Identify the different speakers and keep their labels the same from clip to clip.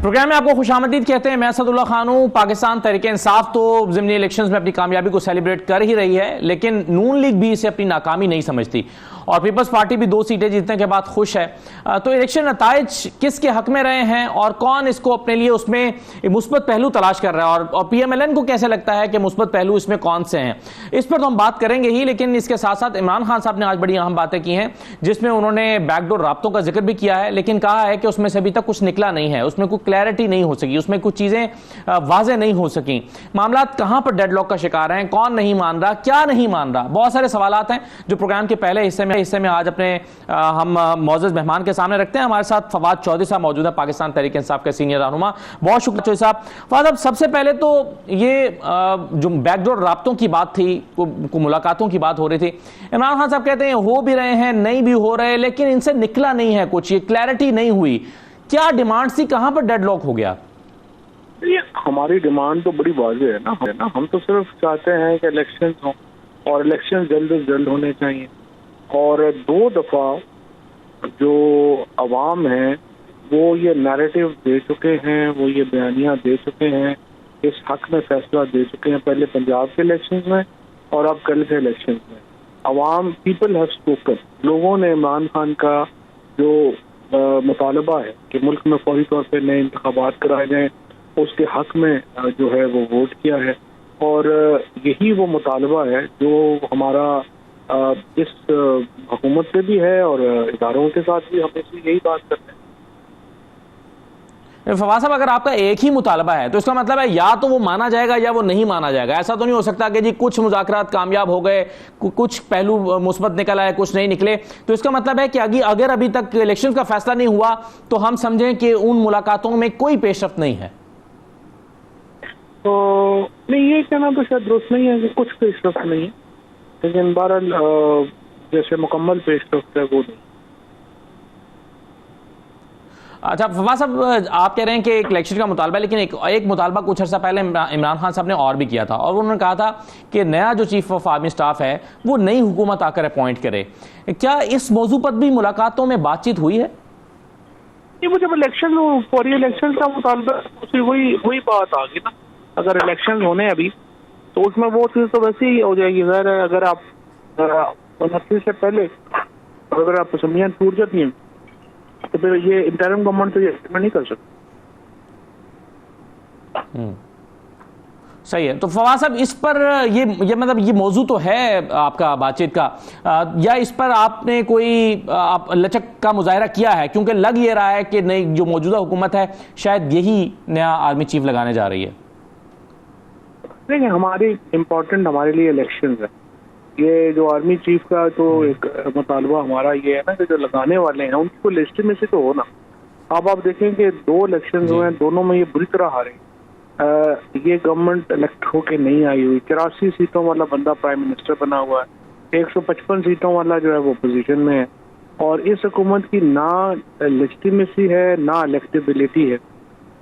Speaker 1: Programme में आपको खुशामदीद कहते हैं। मैं असदुल्ला खान हूं। पाकिस्तान तहरीक इंसाफ तो ज़िमनी इलेक्शंस में अपनी कामयाबी को सेलिब्रेट कर ही रही है, लेकिन नून लीग भी इसे अपनी नाकामी नहीं समझती और पीपल्स पार्टी भी 2 सीटें जीतने के बाद खुश है। तो इलेक्शन नताइज किसके हक में रहे हैं और कौन इसको अपने लिए उसमें मुस्बत पहलू तलाश कर रहा है और PMLN को कैसे लगता है कि मुस्बत पहलू इसमें कौन से हैं, इस पर तो हम बात करेंगे ही। लेकिन इसके साथ साथ इमरान खान साहब ने आज बड़ी अहम बातें की हैं, जिसमें उन्होंने बैकडोर राब्तों का जिक्र भी किया है, लेकिन कहा है कि उसमें से अभी तक कुछ निकला नहीं है, उसमें कोई क्लैरिटी नहीं हो सकी, उसमें कुछ चीजें वाज़ेह नहीं हो सकी। मामला कहां पर डेडलॉक का शिकार हैं, कौन नहीं मान रहा, क्या नहीं मान रहा, बहुत सारे सवालात हैं जो प्रोग्राम के पहले हिस्से में आज अपने हम मौजूद मेहमान के सामने रखते हैं। हमारे साथ फवाद चौधरी साहब मौजूद है, पाकिस्तान तहरीक इंसाफ के सीनियर रहनुमा। बहुत शुक्रिया चौधरी साहब। फवाद साहब, सबसे पहले तो ये जो बैकडोर राब्तों की बात थी, मुलाकातों की बात हो रही थी, इमरान खान साहब कहते हैं हो भी रहे हैं, नहीं भी हो रहे, लेकिन इनसे निकला नहीं है कुछ, ये क्लैरिटी नहीं हुई। क्या डिमांड थी, कहां पर डेडलॉक हो गया?
Speaker 2: हमारी डिमांड तो बड़ी वाज़ेह है ना, हम तो सिर्फ चाहते हैं कि इलेक्शन हो और इलेक्शन जल्द से जल्द होने चाहिए। और 2 दफा जो अवाम है वो ये नैरेटिव दे चुके हैं, वो ये बयानियां दे चुके हैं, इस हक में फैसला दे चुके हैं, पहले पंजाब के इलेक्शन में और अब कल के इलेक्शन में। अवाम, पीपल हैव स्पोकन। लोगों ने इमरान खान का जो मुतालबा है कि मुल्क में फौरी तौर पर नए इंतखाबात कराए जाएं, उसके हक में जो है वो वोट किया है। और यही वो मुतालबा है जो हमारा इस हुकूमत से भी है और इदारों के साथ भी हमेशा यही बात करते हैं।
Speaker 1: फवाद साहब, अगर आपका एक ही मुतालबा है तो इसका मतलब है या तो वो माना जाएगा या वो नहीं माना जाएगा। ऐसा तो नहीं हो सकता कि जी कुछ मुज़ाकरात कामयाब हो गए, कुछ पहलू मुस्बत निकल आए, कुछ नहीं निकले। तो इसका मतलब है कि अगर अभी तक इलेक्शन का फैसला नहीं हुआ तो हम समझें कि उन मुलाकातों में कोई पेशरफ्त नहीं है।
Speaker 2: तो नहीं, ये कहना तो शायद दुरुस्त नहीं है कि कुछ पेशरफ्त नहीं है, लेकिन बहरहाल जैसे मुकम्मल पेशरफ्त है वो नहीं।
Speaker 1: अच्छा फवाद साहब, आप कह रहे हैं कि एक इलेक्शन का मुतालबा है, लेकिन एक मुतालबा कुछ अर्सा पहले इमरान खान साहब ने और भी किया था और उन्होंने कहा था कि नया जो चीफ ऑफ आर्मी स्टाफ है वो नई हुकूमत आकर अपॉइंट करे। क्या इस मौजू पर भी मुलाकातों में बातचीत हुई है?
Speaker 2: नहीं, वो जब इलेक्शन फौरी इलेक्शन का मुतालबा, वही बात आ गई ना। अगर इलेक्शन होने अभी तो उसमें वो चीज़ तो वैसे ही हो जाएगी। अगर आप 29 से पहले अगर आप असम्बलियां टूट जाती हैं तो फिर ये इंटरिम गवर्नमेंट तो ये नहीं कर सकती।
Speaker 1: सही है। तो फवाद साहब, इस पर ये मतलब ये मौजू तो है आपका बातचीत का, या इस पर आपने कोई लचक का मुजाहरा किया है? क्योंकि लग ये रहा है कि नई जो मौजूदा हुकूमत है शायद यही नया आर्मी चीफ लगाने जा रही है।
Speaker 2: देखिए, हमारे लिए इलेक्शन है। ये जो आर्मी चीफ का तो एक मुतालबा हमारा ये है ना कि जो लगाने वाले हैं उनको लेजिटिमेसी तो हो ना। अब आप देखें कि 2 इलेक्शन हुए हैं, दोनों में ये बुरी तरह हारे। ये गवर्नमेंट इलेक्ट होके नहीं आई हुई। 84 सीटों वाला बंदा प्राइम मिनिस्टर बना हुआ है, 155 सीटों वाला जो है वो पोजीशन में है, और इस हुकूमत की ना लेजिटिमेसी है ना इलेक्टेबिलिटी है,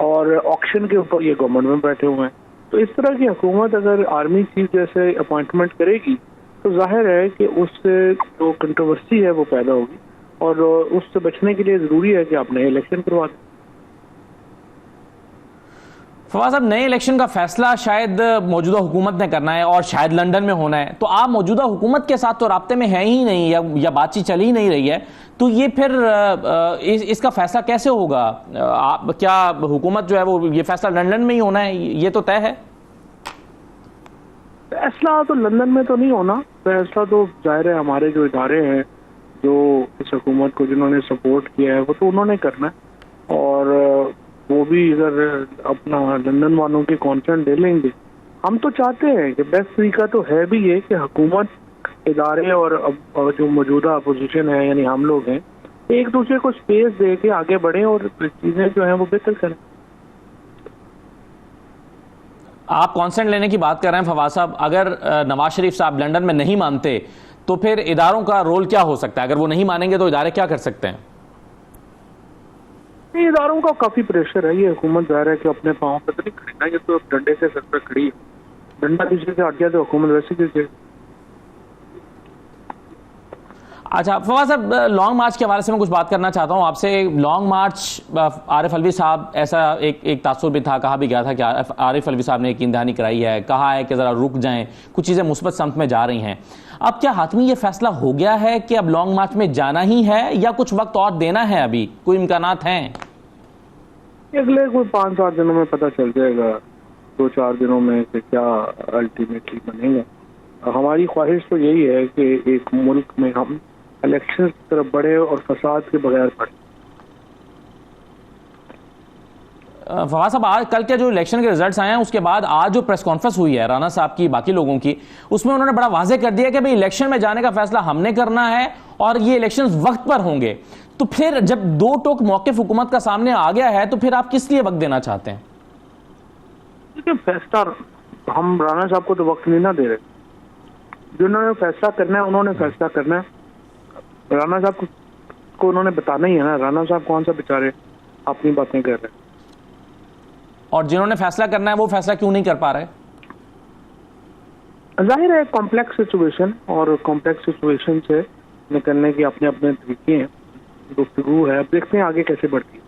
Speaker 2: और ऑक्शन के ऊपर ये गवर्नमेंट में बैठे हुए हैं। तो इस तरह की हुकूमत अगर आर्मी चीफ जैसे अपॉइंटमेंट करेगी तो जाहिर है कि उससे जो कंट्रोवर्सी है वो पैदा होगी, और उससे बचने के लिए जरूरी है कि आप नए इलेक्शन करवा दें।
Speaker 1: फवाद साहब, नए इलेक्शन का फैसला शायद मौजूदा हुकूमत ने करना है और शायद लंदन में होना है, तो आप मौजूदा हुकूमत के साथ तो राब्ते में है ही नहीं या बातचीत चल ही नहीं रही है, तो ये फिर इसका फैसला कैसे होगा? क्या हुकूमत जो है वो ये फैसला लंदन में ही होना है, ये तो तय है?
Speaker 2: फैसला तो लंदन में तो नहीं होना। फैसला तो जाहिर है हमारे जो इदारे हैं जो इस हुकूमत को जिन्होंने सपोर्ट किया है वो तो उन्होंने करना है, और वो भी इधर अपना लंदन वालों के कॉन्सेंट ले लेंगे। हम तो चाहते हैं कि बेस्ट तरीका तो है भी ये कि हुकूमत, इदारे और जो मौजूदा अपोजिशन है यानी हम लोग हैं, एक दूसरे को स्पेस दे के आगे बढ़ें और चीज़ें जो हैं वो बेहतर करें।
Speaker 1: आप कॉन्सेंट लेने की बात कर रहे हैं फवाद साहब, अगर नवाज शरीफ साहब लंदन में नहीं मानते तो फिर इदारों का रोल क्या हो सकता है? अगर वो नहीं मानेंगे तो इदारे क्या कर सकते हैं?
Speaker 2: इदारों का काफी प्रेशर है। ये हुकूमत जाहिर है कि अपने पाँव पे तो नहीं खड़ी ना, ये तो डंडे से सर पर खड़ी है। डंडा पीछे से हट गया तो हुकूमत वैसे गिर जाएगी।
Speaker 1: अच्छा फवाद साहब, लॉन्ग मार्च के हवाले से मैं कुछ बात करना चाहता हूं आपसे। लॉन्ग मार्च, आरिफ अलवी साहब, ऐसा एक तासुर भी था, कहा भी गया था कि आरिफ अलवी साहब ने एक ईंधनी कराई है, कहा है कि जरा रुक जाएं, कुछ चीजें मुस्बत समत में जा रही हैं। अब क्या हातमी ये फैसला हो गया है कि अब लॉन्ग मार्च में जाना ही है या कुछ वक्त और देना है? अभी कोई इम्कानात हैं?
Speaker 2: अगले कोई 5-7 दिनों में पता चल जाएगा, 2-4 दिनों में कि क्या अल्टीमेटली बनेगा। हमारी ख्वाहिश तो यही है कि एक मुल्क में हम इलेक्शन की तरफ बढ़े और फसाद के बगैर बढ़े।
Speaker 1: फवाद साहब, आज कल के जो इलेक्शन के रिजल्ट्स आए हैं उसके बाद आज जो प्रेस कॉन्फ्रेंस हुई है राना साहब की, बाकी लोगों की, उसमें उन्होंने बड़ा वाजे कर दिया कि भाई इलेक्शन में जाने का फैसला हमने करना है और ये इलेक्शन वक्त पर होंगे। तो फिर जब दो टोक मौक़िफ़ हुकूमत का सामने आ गया है तो फिर आप किस लिए वक्त देना चाहते हैं?
Speaker 2: देखिए, फैसला हम राना साहब को तो वक्त नहीं ना दे रहे। जिन्होंने फैसला करना है उन्होंने फैसला करना है। राना साहब को उन्होंने बताना ही है ना। राना साहब कौन सा बेचारे अपनी बातें कर रहे हैं।
Speaker 1: और जिन्होंने फैसला करना है वो फैसला क्यों नहीं कर पा रहे?
Speaker 2: जाहिर है कॉम्प्लेक्स सिचुएशन, और कॉम्प्लेक्स सिचुएशन से निकलने के अपने अपने तरीके हैं, गुफ्तगू है। अब देखते हैं आगे कैसे बढ़ती है।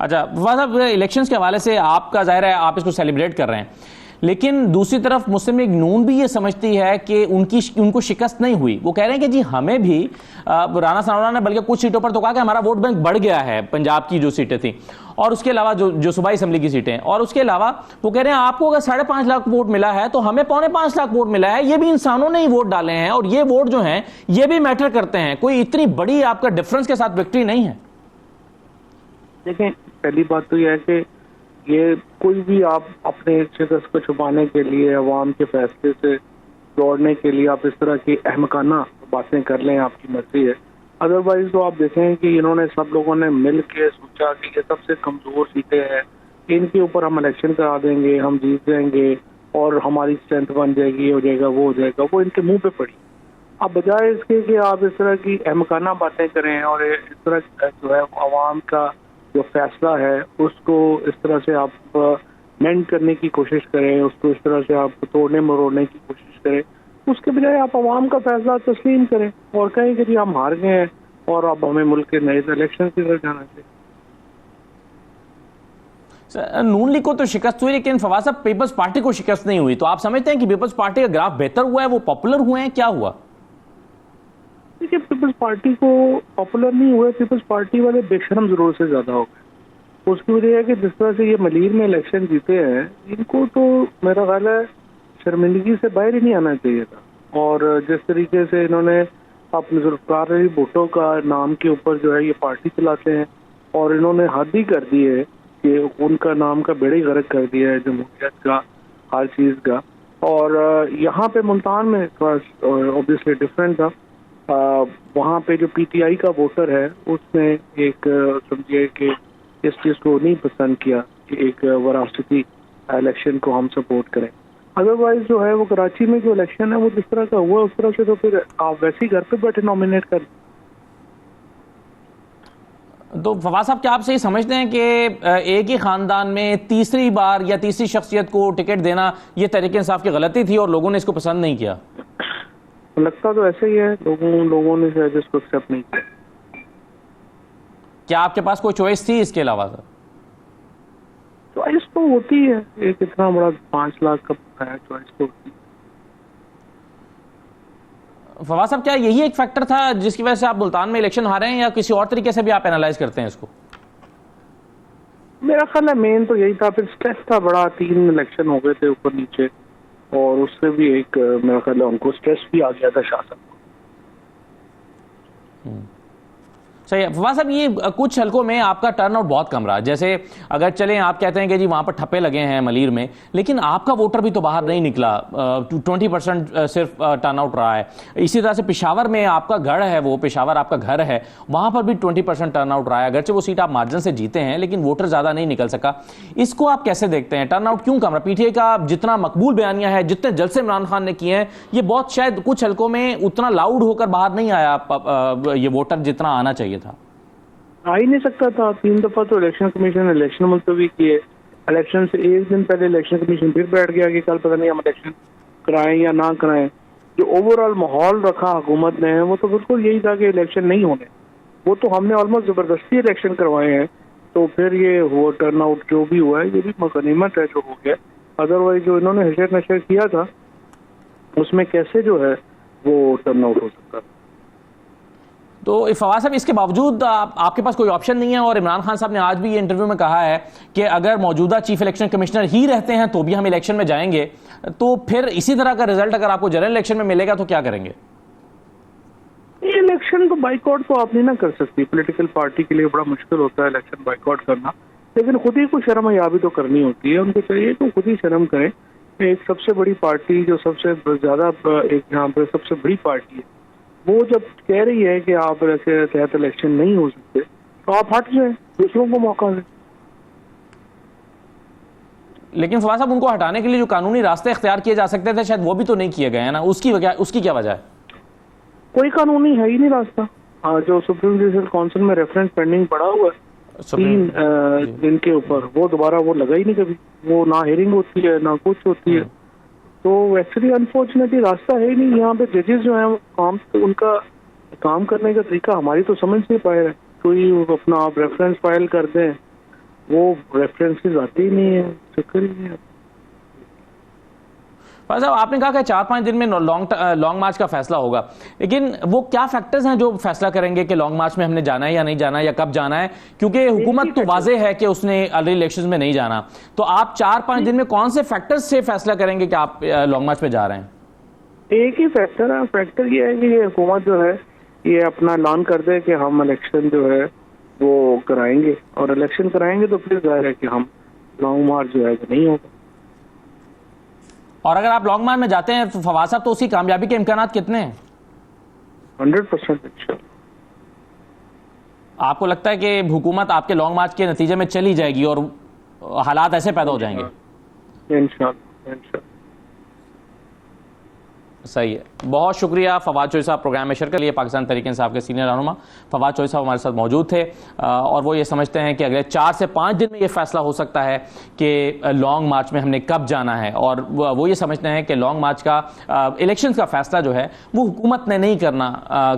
Speaker 1: अच्छा साहब, इलेक्शंस के हवाले से आपका जाहिर है आप इसको सेलिब्रेट कर रहे हैं, लेकिन दूसरी तरफ मुस्लिम लीग नून भी ये समझती है कि उनको शिकस्त नहीं हुई। वो कह रहे हैं कि जी हमें भी राना सनाउल्लाह ने बल्कि कुछ सीटों पर तो कहा कि हमारा वोट बैंक बढ़ गया है, पंजाब की जो सीटें थी और उसके अलावा जो सूबाई असेंबली की सीटें, और उसके अलावा वो कह रहे हैं आपको अगर 5.5 लाख वोट मिला है तो हमें 5.25 लाख वोट मिला है। ये भी इंसानों ने ही वोट डाले हैं और ये वोट जो हैं ये भी मैटर करते हैं। कोई इतनी बड़ी आपका डिफरेंस के साथ विक्ट्री नहीं है।
Speaker 2: देखें, पहली बात तो यह है कि ये कोई भी आप अपने शिकस्त को छुपाने के लिए, अवाम के फैसले से दौड़ने के लिए आप इस तरह की अहमकाना बातें कर लें, आपकी मर्जी है। अदरवाइज तो आप देखें कि इन्होंने सब लोगों ने मिल के सोचा कि ये सबसे कमजोर सीटें हैं, इनके ऊपर हम इलेक्शन करा देंगे, हम जीत जाएंगे और हमारी स्ट्रेंथ बन जाएगी, ये हो जाएगा, वो हो जाएगा। वो इनके मुंह पे पड़ी। अब बजाय इसके कि आप इस तरह की अहमकाना बातें करें और इस तरह जो है अवाम का जो फैसला है उसको इस तरह से आप मेंड करने की कोशिश करें, उसको इस तरह से आप तोड़ने मरोड़ने की कोशिश करें, उसके बजाय आप अवाम का फैसला तस्लीम करें और कहें कि जी हम हार गए हैं और अब हमें मुल्क के नए इलेक्शन की तरफ जाना चाहिए।
Speaker 1: नून लीग को तो शिकस्त हुई, लेकिन फवाद साहब पीपल्स पार्टी को शिकस्त नहीं हुई। तो आप समझते हैं कि पीपल्स पार्टी का ग्राफ बेहतर हुआ है, वो पॉपुलर हुए हैं, क्या हुआ?
Speaker 2: देखिए, पीपल्स पार्टी को पॉपुलर नहीं हुए, पीपल्स पार्टी वाले बेशरम जरूर से ज्यादा हो गए। उसकी वजह है कि जिस तरह से ये मलीर में इलेक्शन जीते हैं, इनको तो मेरा ख्याल है शर्मिंदगी से बाहर ही नहीं आना चाहिए था। और जिस तरीके से इन्होंने अपने जुल्फकार अली भुट्टो का नाम के ऊपर जो है ये पार्टी चलाते हैं और इन्होंने हद ही कर दी है कि उनका नाम का बेड़े गर्क कर दिया है जमहूरियत का, हर चीज़ का। और यहाँ पे मुल्तान में ऑब्वियसली डिफरेंट था। वहाँ पे जो पीटीआई का वोटर है उसने एक समझिए कि इस चीज़ को नहीं पसंद किया कि एक वरासती इलेक्शन को हम सपोर्ट करें। अदरवाइज जो है वो कराची में जो इलेक्शन है वो जिस तरह का हुआ उस तरह से तो फिर आप वैसे ही घर पे बैठे नॉमिनेट कर।
Speaker 1: तो फवाद साहब, क्या आप सही समझते हैं कि एक ही खानदान में तीसरी बार या तीसरी शख्सियत को टिकट देना ये तहरीक इंसाफ की गलती थी और लोगों ने इसको पसंद नहीं किया?
Speaker 2: लगता तो ऐसे ही है, लोगों ने शायद इसको एक्सेप्ट नहीं किया।
Speaker 1: क्या आपके पास कोई चॉइस थी इसके अलावा? सर
Speaker 2: चॉइस तो होती है, एक इतना बड़ा 5 लाख का है, चॉइस तो होती है।
Speaker 1: फवाद साहब, क्या यही एक फैक्टर था जिसकी वजह से आप मुल्तान में इलेक्शन हारे हैं या किसी और तरीके से भी आप एनालाइज करते हैं इसको?
Speaker 2: मेरा ख्याल है मेन तो यही था। फिर स्ट्रेस था बड़ा, 3 इलेक्शन हो गए थे ऊपर नीचे और उससे भी एक मेरा ख्याल है उनको स्ट्रेस भी आ गया था शासन को।
Speaker 1: सही है फवाद साहब, ये कुछ हलकों में आपका टर्नआउट बहुत कम रहा। जैसे अगर चलें, आप कहते हैं कि जी वहाँ पर ठप्पे लगे हैं मलीर में, लेकिन आपका वोटर भी तो बाहर नहीं निकला। 20% सिर्फ टर्नआउट रहा है। इसी तरह से पेशावर में आपका घर है, वो पेशावर आपका घर है, वहाँ पर भी 20% टर्नआउट रहा है। अगरचे वो सीट आप मार्जिन से जीते हैं लेकिन वोटर ज़्यादा नहीं निकल सका। इसको आप कैसे देखते हैं? टर्नआउट क्यों कम रहा? पीटीआई का जितना मकबूल बयानिया है, जितने जलसे इमरान खान ने किए हैं, ये बहुत शायद कुछ हलकों में उतना लाउड होकर बाहर नहीं आया ये वोटर जितना आना चाहिए था।
Speaker 2: आ ही नहीं सकता था। 3 दफा तो इलेक्शन कमीशन ने इलेक्शन मुलतवी किए। इलेक्शन से एक दिन पहले इलेक्शन कमीशन फिर बैठ गया कि कल पता नहीं हम इलेक्शन कराएं या ना कराएं। जो ओवरऑल माहौल रखा हुकूमत ने वो तो बिल्कुल यही था कि इलेक्शन नहीं होने। वो तो हमने ऑलमोस्ट ज़बरदस्ती इलेक्शन करवाए हैं, तो फिर ये हुआ टर्नआउट जो भी हुआ है ये भी गनीमत है जो हो गया। अदरवाइज जो इन्होंने हशर नशर किया था उसमें कैसे जो है वो टर्नआउट हो सकता।
Speaker 1: तो फवाद साहब, इसके बावजूद आपके पास कोई ऑप्शन नहीं है, और इमरान खान साहब ने आज भी ये इंटरव्यू में कहा है कि अगर मौजूदा चीफ इलेक्शन कमिश्नर ही रहते हैं तो भी हम इलेक्शन में जाएंगे, तो फिर इसी तरह का रिजल्ट अगर आपको जनरल इलेक्शन में मिलेगा तो क्या करेंगे?
Speaker 2: ये इलेक्शन तो बाइकआउट तो आप नहीं ना कर सकती, पॉलिटिकल पार्टी के लिए बड़ा मुश्किल होता है इलेक्शन बाइकआउट करना, लेकिन खुद ही को शर्म याबी तो करनी होती है। उनको चाहिए तो खुद ही शर्म करें। एक सबसे बड़ी पार्टी जो सबसे ज्यादा एक यहाँ पे सबसे बड़ी पार्टी है वो जब कह रही है कि आप ऐसे तहत इलेक्शन नहीं हो सकते तो आप हट जाए, दूसरों को मौका दें।
Speaker 1: लेकिन फवाद साहब, उनको हटाने के लिए जो कानूनी रास्ते इख्तियार किए जा सकते थे शायद वो भी तो नहीं किए गए हैं ना, उसकी क्या वजह है?
Speaker 2: कोई कानूनी है ही नहीं रास्ता। जो सुप्रीम जुडिशल काउंसिल में रेफरेंस पेंडिंग पड़ा हुआ है 3 दिन के ऊपर, वो दोबारा वो लगा ही नहीं कभी, वो ना हियरिंग होती है ना कुछ होती है। तो एक्चुअली अनफॉर्चुनेटली रास्ता है ही नहीं। यहाँ पे जजेस जो हैं उनका काम करने का तरीका हमारी तो समझ नहीं पाए रहे। कोई अपना आप रेफरेंस फाइल कर दें, वो रेफरेंसेस आते ही नहीं है, चक्कर ही नहीं है।
Speaker 1: फवाद साहब, आपने कहा कि 4-5 दिन में लॉन्ग मार्च का फैसला होगा, लेकिन वो क्या फैक्टर्स हैं जो फैसला करेंगे कि लॉन्ग मार्च में हमने जाना है या नहीं जाना है या कब जाना है? क्योंकि हुकूमत तो वाज़ेह है कि उसने अर्ली इलेक्शंस में नहीं जाना, तो आप 4-5 दिन में कौन से फैक्टर्स से फैसला करेंगे कि आप लॉन्ग मार्च में जा रहे हैं?
Speaker 2: एक ही फैक्टर है, फैक्टर ये है कि ये हुकूमत जो है ये अपना ऐलान कर दे कि हम इलेक्शन जो है वो कराएंगे, और इलेक्शन कराएंगे तो फिर जाहिर है कि हम लॉन्ग मार्च जो है नहीं होगा।
Speaker 1: और अगर आप लॉन्ग मार्च में जाते हैं तो फवाद साहब, तो उसकी कामयाबी के इम्कान कितने हैं?
Speaker 2: 100%।
Speaker 1: आपको लगता है कि हुकूमत आपके लॉन्ग मार्च के नतीजे में चली जाएगी और हालात ऐसे पैदा हो जाएंगे?
Speaker 2: इंशाअल्लाह।
Speaker 1: सही है, बहुत शुक्रिया फवाद चौधरी साहब प्रोग्राम में शिरकत के लिए। पाकिस्तान तहरीक इंसाफ के सीनियर रहनुमा फवाद चौधरी साहब हमारे साथ मौजूद थे, और वो ये समझते हैं कि अगले 4 से 5 दिन में ये फैसला हो सकता है कि लॉन्ग मार्च में हमने कब जाना है, और वो ये समझते हैं कि लॉन्ग मार्च का इलेक्शन का फैसला जो है वो हुकूमत ने नहीं करना,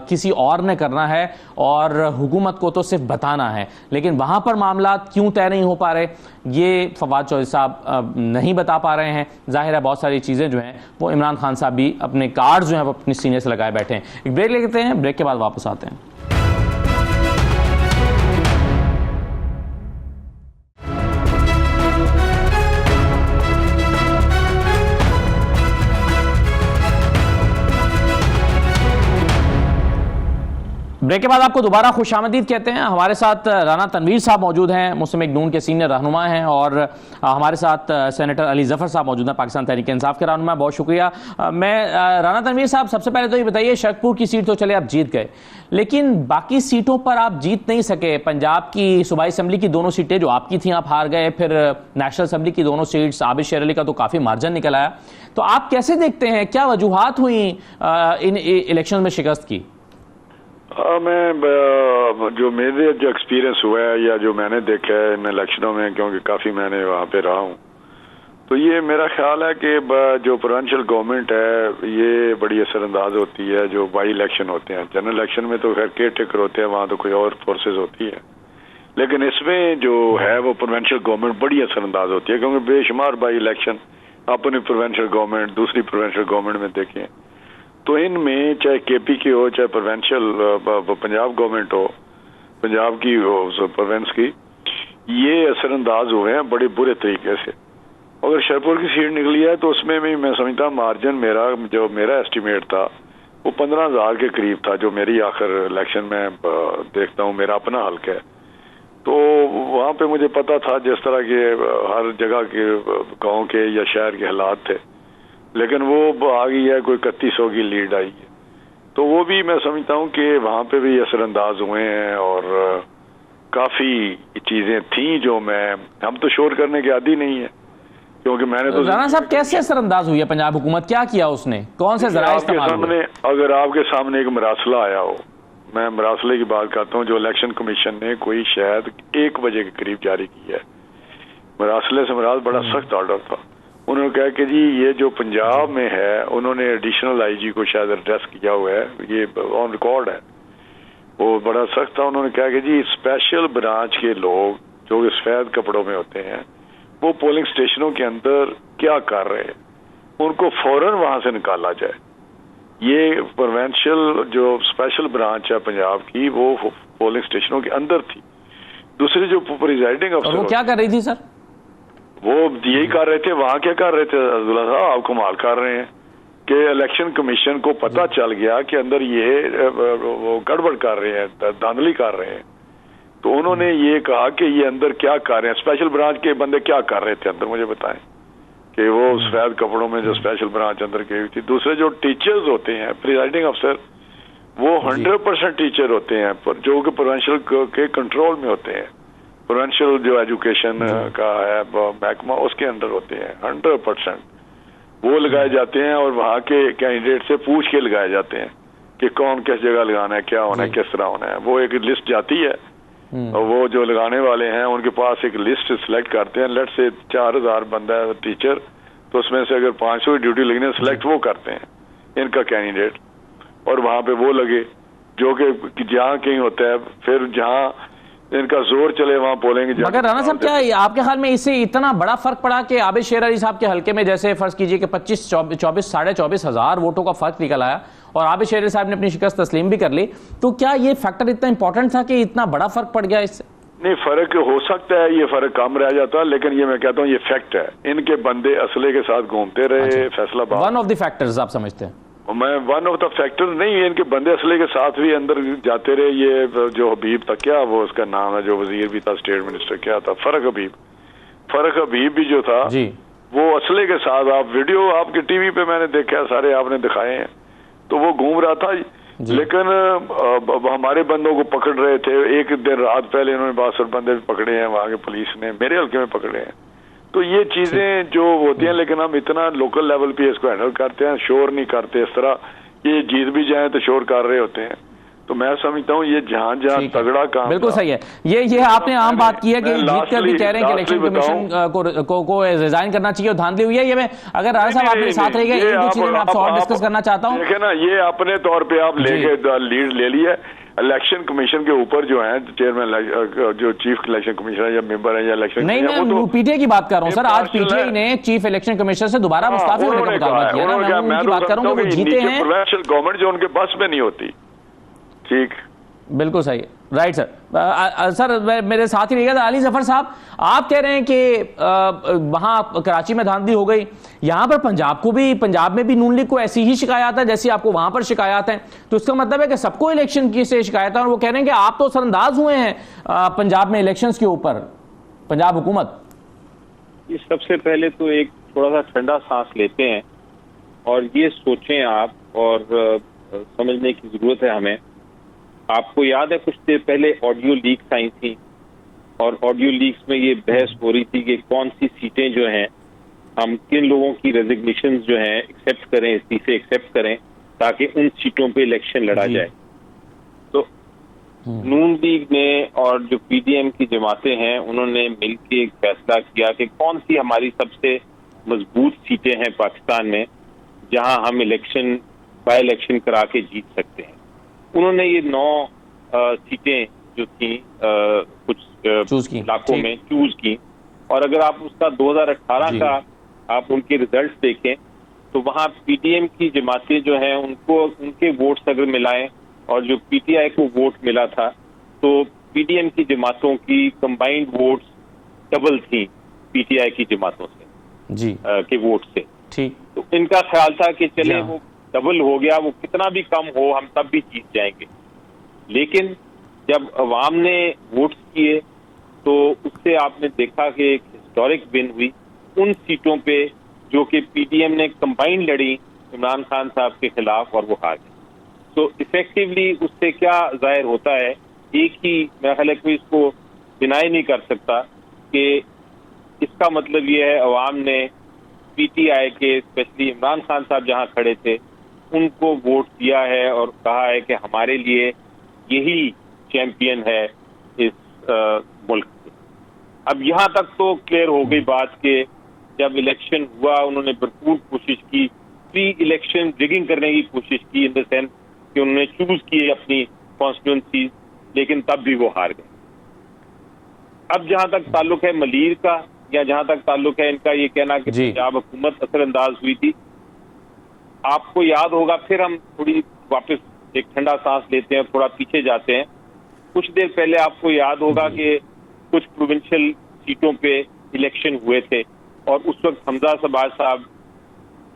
Speaker 1: किसी और ने करना है, और हुकूमत को तो सिर्फ बताना है। लेकिन वहाँ पर मामला क्यों तय नहीं हो पा रहे ये फवाद चौधरी साहब नहीं बता पा रहे हैं। जाहिर है बहुत सारी चीज़ें जो हैं वो इमरान खान साहब भी अपने कार्ड जो हैं वो अपनी सीने से लगाए बैठे हैं। एक ब्रेक लेते हैं, ब्रेक के बाद वापस आते हैं। ब्रेक के बाद आपको दोबारा खुशामदीद कहते हैं। हमारे साथ राना तनवीर साहब मौजूद हैं, मुस्लिम लीग नून के सीनियर रहनुमा हैं, और हमारे साथ सेनेटर अली जफर साहब मौजूद हैं, पाकिस्तान तहरीक इंसाफ के रहनुमा। बहुत शुक्रिया। मैं राना तनवीर साहब, सबसे पहले तो ये बताइए, शरकपुर की सीट तो चले आप जीत गए, लेकिन बाकी सीटों पर आप जीत नहीं सके। पंजाब की सूबाई असम्बली की दोनों सीटें जो आपकी थी आप हार गए, फिर नेशनल असम्बली की दोनों सीट्स आबिद शेर अली का तो काफ़ी मार्जिन निकल आया। तो आप कैसे देखते हैं, क्या वजूहात हुई इन इलेक्शन में शिकस्त की?
Speaker 3: मैं जो मेरे जो एक्सपीरियंस हुआ है या जो मैंने देखा है इन इलेक्शनों में, क्योंकि काफ़ी मैंने वहाँ पे रहा हूँ, तो ये मेरा ख्याल है कि जो प्रोविंशियल गवर्नमेंट है ये बड़ी असरअंदाज होती है। जो बाई इलेक्शन होते हैं, जनरल इलेक्शन में तो खैर केयर टेकर होते हैं, वहाँ तो कोई और फोर्सेज होती है, लेकिन इसमें जो है वो प्रोविंशियल गवर्नमेंट बड़ी असरअंदाज होती है, क्योंकि बेशुमार बाई इलेक्शन अपनी प्रोविंशियल गवर्नमेंट दूसरी प्रोविंशियल गवर्नमेंट में देखें तो इनमें चाहे केपी की हो, चाहे प्रोविंशियल पंजाब गवर्नमेंट हो, पंजाब की हो प्रोविंस की, ये असरअंदाज हुए हैं बड़े बुरे तरीके से। अगर शरपुर की सीट निकली है तो उसमें भी मैं समझता मार्जिन मेरा एस्टिमेट था वो 15,000 के करीब था, जो मेरी आखिर इलेक्शन में देखता हूँ, मेरा अपना हल्का है। तो वहाँ पे मुझे पता था जिस तरह के हर जगह के गांव के या शहर के हालात थे, लेकिन वो आ गई है, कोई 3100 की लीड आई है, तो वो भी मैं समझता हूँ कि वहाँ पे भी असरअंदाज हुए हैं, और काफ़ी चीज़ें थी जो हम तो शोर करने के आदी नहीं है, क्योंकि मैंने तो
Speaker 1: राना साहब कैसे असरअंदाज हुई है पंजाब हुकूमत, क्या किया उसने, कौन से ज़राए इस्तेमाल हुए?
Speaker 3: अगर आपके सामने एक मरासला आया हो, मैं मरासले की बात करता हूँ, जो इलेक्शन कमीशन ने कोई शायद 1 बजे के करीब जारी की है, मरासले से मराज बड़ा सख्त ऑर्डर था, उन्होंने कहा कि जी ये जो पंजाब में है, उन्होंने एडिशनल आईजी को शायद एड्रेस किया हुआ है, ये ऑन रिकॉर्ड है, वो बड़ा सख्त था। उन्होंने कहा कि जी स्पेशल ब्रांच के लोग जो सफेद कपड़ों में होते हैं वो पोलिंग स्टेशनों के अंदर क्या कर रहे हैं, उनको फौरन वहां से निकाला जाए। ये प्रोविंशियल जो स्पेशल ब्रांच है पंजाब की, वो पोलिंग स्टेशनों के अंदर थी। दूसरी जो प्रिजाइडिंग अफसर,
Speaker 1: वो क्या कर रही थी सर?
Speaker 3: वो यही कर रहे थे। वहां क्या कर रहे थे अब्दुल्ला साहब, आप कमाल कर रहे हैं कि इलेक्शन कमीशन को पता चल गया कि अंदर ये वो गड़बड़ कर रहे हैं, धांधली कर रहे हैं, तो उन्होंने ये कहा कि ये अंदर क्या कर रहे हैं, स्पेशल ब्रांच के बंदे क्या कर रहे थे अंदर, मुझे बताएं। कि वो सफेद कपड़ों में जो स्पेशल ब्रांच अंदर गई हुई थी। दूसरे जो टीचर्स होते हैं, प्रिजाइडिंग अफसर, वो 100% टीचर होते हैं जो कि प्रोविंशियल के कंट्रोल में होते हैं। प्रोविंशियल जो एजुकेशन का है महकमा, उसके अंदर होते हैं 100%। वो लगाए जाते हैं और वहाँ के कैंडिडेट से पूछ के लगाए जाते हैं कि कौन किस जगह लगाना है, क्या होना है, किस तरह होना है। वो एक लिस्ट जाती है और वो जो लगाने वाले हैं उनके पास एक लिस्ट सिलेक्ट करते हैं। लेट से 4000 बंदा है टीचर, तो उसमें से अगर 500 की ड्यूटी लगने सिलेक्ट वो करते हैं इनका कैंडिडेट, और वहां पे वो लगे जो कि जहाँ कहीं होता है, फिर जहाँ इनका जोर चले वहां बोलेंगे।
Speaker 1: मगर राणा साहब, क्या आपके ख्याल में इससे इतना बड़ा फर्क पड़ा कि आबिद शेर अली साहब के हल्के में जैसे फर्ज कीजिए कि 24,000 वोटों का फर्क निकल आया और आबिद शेर अली साहब ने अपनी शिकस्त तस्लीम भी कर ली, तो क्या ये फैक्टर इतना इंपॉर्टेंट था कि इतना बड़ा फर्क पड़ गया इससे?
Speaker 3: नहीं, फर्क हो सकता है, ये फर्क कम रह जाता, लेकिन ये मैं कहता हूँ ये फैक्ट है। इनके बंदे असले के साथ घूमते रहे Faisalabad.
Speaker 1: One of the factors आप समझते हैं?
Speaker 3: मैं वन ऑफ द फैक्टर नहीं है, इनके बंदे असले के साथ भी अंदर जाते रहे। ये जो हबीब था, क्या वो उसका नाम है, जो वजीर भी था, स्टेट मिनिस्टर, क्या था, फरक हबीब भी जो था
Speaker 1: जी,
Speaker 3: वो असले के साथ, आप वीडियो आपके टीवी पे मैंने देखा, सारे आपने दिखाए हैं, तो वो घूम रहा था। लेकिन हमारे बंदों को पकड़ रहे थे। एक दिन रात पहले इन्होंने 62 बंदे भी पकड़े हैं, वहां के पुलिस ने मेरे हल्के में पकड़े हैं। तो ये चीजें जो होती हैं, लेकिन हम इतना लोकल लेवल पे इसको हैंडल करते हैं, शोर नहीं करते इस तरह। ये जीत भी जाए तो शोर कर रहे होते हैं। तो मैं समझता हूँ ये जहां जहां तगड़ा काम,
Speaker 1: बिल्कुल सही है। ये आपने आम बात की है कि जीत कर भी कह रहे हैं कि इलेक्शन कमीशन को रिजाइन करना चाहिए और धांधली हुई है। ये मैं अगर राणा साहब आपके साथ रहेगा, एक दो चीजें मैं आपसे और डिस्कस करना चाहता हूँ।
Speaker 3: देखिए ना, ये अपने तौर पे आप लेके लीड ले ली है। इलेक्शन कमीशन के ऊपर जो है चेयरमैन, जो चीफ इलेक्शन कमिश्नर या मेंबर है या इलेक्शन,
Speaker 1: नहीं, मैं पीटीआई की बात कर रहा हूँ सर। आज पीटीआई ने चीफ इलेक्शन कमिश्नर से दोबारा मुस्ताफी होने का मुतालबा किया ना। मैं उनकी बात कर रहा हूँ, वो जीते हैं।
Speaker 3: प्रोविंशियल गवर्नमेंट जो उनके बस में नहीं होती। ठीक,
Speaker 1: बिल्कुल सही है, राइट सर। सर मेरे साथ ही रहिएगा। अली जफर साहब, आप कह रहे हैं कि वहां कराची में धांधली हो गई, यहां पर पंजाब में भी नून लीग को ऐसी ही शिकायत है जैसी आपको वहां पर शिकायत है, तो इसका मतलब है कि सबको इलेक्शन की से शिकायत है और वो कह रहे हैं कि आप तो सरअंदाज हुए हैं पंजाब में इलेक्शंस के ऊपर, पंजाब हुकूमत।
Speaker 4: सबसे पहले तो एक थोड़ा सा ठंडा सांस लेते हैं और ये सोचें आप, और समझने की जरूरत है हमें। आपको याद है कुछ देर पहले ऑडियो लीक्स आई थी और ऑडियो लीक्स में ये बहस हो रही थी कि कौन सी सीटें जो हैं हम किन लोगों की रेजिग्नेशन जो हैं एक्सेप्ट करें, इस्तीफे एक्सेप्ट करें, ताकि उन सीटों पे इलेक्शन लड़ा जाए। तो नून लीग ने और जो पीडीएम की जमातें हैं उन्होंने मिलकर एक फैसला किया कि कौन सी हमारी सबसे मजबूत सीटें हैं पाकिस्तान में जहां हम बाय इलेक्शन करा के जीत सकते हैं। उन्होंने ये 9 सीटें जो थी कुछ इलाकों में चूज की, और अगर आप उसका 2018 का आप उनके रिजल्ट देखें तो वहां पीडीएम की जमातें जो हैं उनको उनके वोट्स अगर मिलाएं और जो पीटीआई को वोट मिला था, तो पीडीएम की जमातों की कंबाइंड वोट्स डबल थी पीटीआई की जमातों से के वोट से।
Speaker 1: ठीक,
Speaker 4: तो इनका ख्याल था कि चले वो डबल हो गया, वो कितना भी कम हो हम तब भी जीत जाएंगे। लेकिन जब अवाम ने वोट किए तो उससे आपने देखा कि एक हिस्टोरिक विन हुई उन सीटों पे जो कि पीडीएम ने कंबाइन लड़ी इमरान खान साहब के खिलाफ और वो हार गए। तो इफेक्टिवली उससे क्या जाहिर होता है, एक ही मेरा ख्याल है कोई इसको डिनाई नहीं कर सकता कि इसका मतलब ये है अवाम ने पीटीआई के, स्पेशली इमरान खान साहब जहां खड़े थे, उनको वोट दिया है और कहा है कि हमारे लिए यही चैंपियन है इस मुल्क से। अब यहाँ तक तो क्लियर हो गई बात कि जब इलेक्शन हुआ उन्होंने भरपूर कोशिश की, प्री इलेक्शन रिगिंग करने की कोशिश की, इन द सेंस कि उन्होंने चूज किए अपनी कॉन्स्टिट्यूंसी, लेकिन तब भी वो हार गए। अब जहां तक ताल्लुक है मलीर का, या जहां तक ताल्लुक है इनका ये कहना कि पंजाब हुकूमत असरअंदाज हुई थी, आपको याद होगा, फिर हम थोड़ी वापस एक ठंडा सांस लेते हैं, थोड़ा पीछे जाते हैं। कुछ देर पहले आपको याद होगा कि कुछ प्रोविंशियल सीटों पे इलेक्शन हुए थे और उस वक्त हमजा शहबाज साहब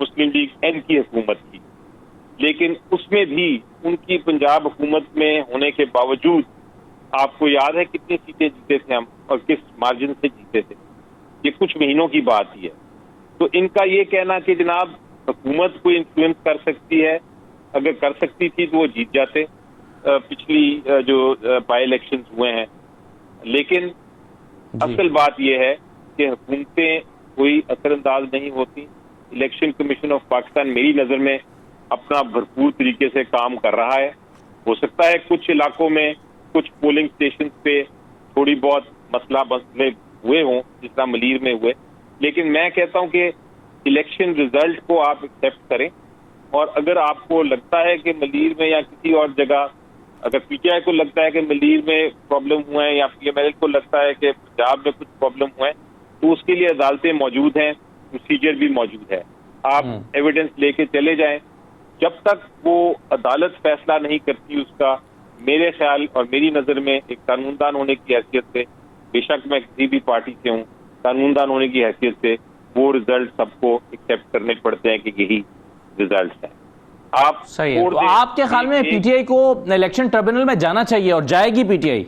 Speaker 4: मुस्लिम लीग एन की हुकूमत थी, लेकिन उसमें भी उनकी पंजाब हुकूमत में होने के बावजूद आपको याद है कितनी सीटें जीते थे हम और किस मार्जिन से जीते थे। ये कुछ महीनों की बात ही है। तो इनका ये कहना कि जनाब हुकूमत को इन्फ्लुएंस कर सकती है, अगर कर सकती थी तो वो जीत जाते पिछली जो बाई इलेक्शन हुए हैं। लेकिन असल बात यह है कि हुकूमतें कोई असरअंदाज नहीं होती। इलेक्शन कमीशन ऑफ पाकिस्तान मेरी नज़र में अपना भरपूर तरीके से काम कर रहा है। हो सकता है कुछ इलाकों में, कुछ पोलिंग स्टेशन पे थोड़ी बहुत मसले हुए हों, जिस तरह मलीर में हुए, लेकिन मैं कहता हूं कि इलेक्शन रिजल्ट को आप एक्सेप्ट करें। और अगर आपको लगता है कि मलीर में या किसी और जगह, अगर पीटीआई को लगता है कि मलीर में प्रॉब्लम हुआ है या पीएमएल को लगता है कि पंजाब में कुछ प्रॉब्लम हुआ है, तो उसके लिए अदालतें मौजूद हैं, प्रोसीजर भी मौजूद है। आप एविडेंस लेके चले जाएं। जब तक वो अदालत फैसला नहीं करती उसका, मेरे ख्याल और मेरी नज़र में एक कानूनदान होने की हैसियत से, बेशक मैं किसी भी पार्टी से हूँ, कानूनदान होने की हैसियत से वो रिजल्ट सबको एक्सेप्ट करने पड़ते हैं कि यही रिजल्ट है। आप
Speaker 1: सही है। तो आपके ख्याल में पीटीआई को इलेक्शन ट्रिब्यूनल में जाना चाहिए और जाएगी पीटीआई?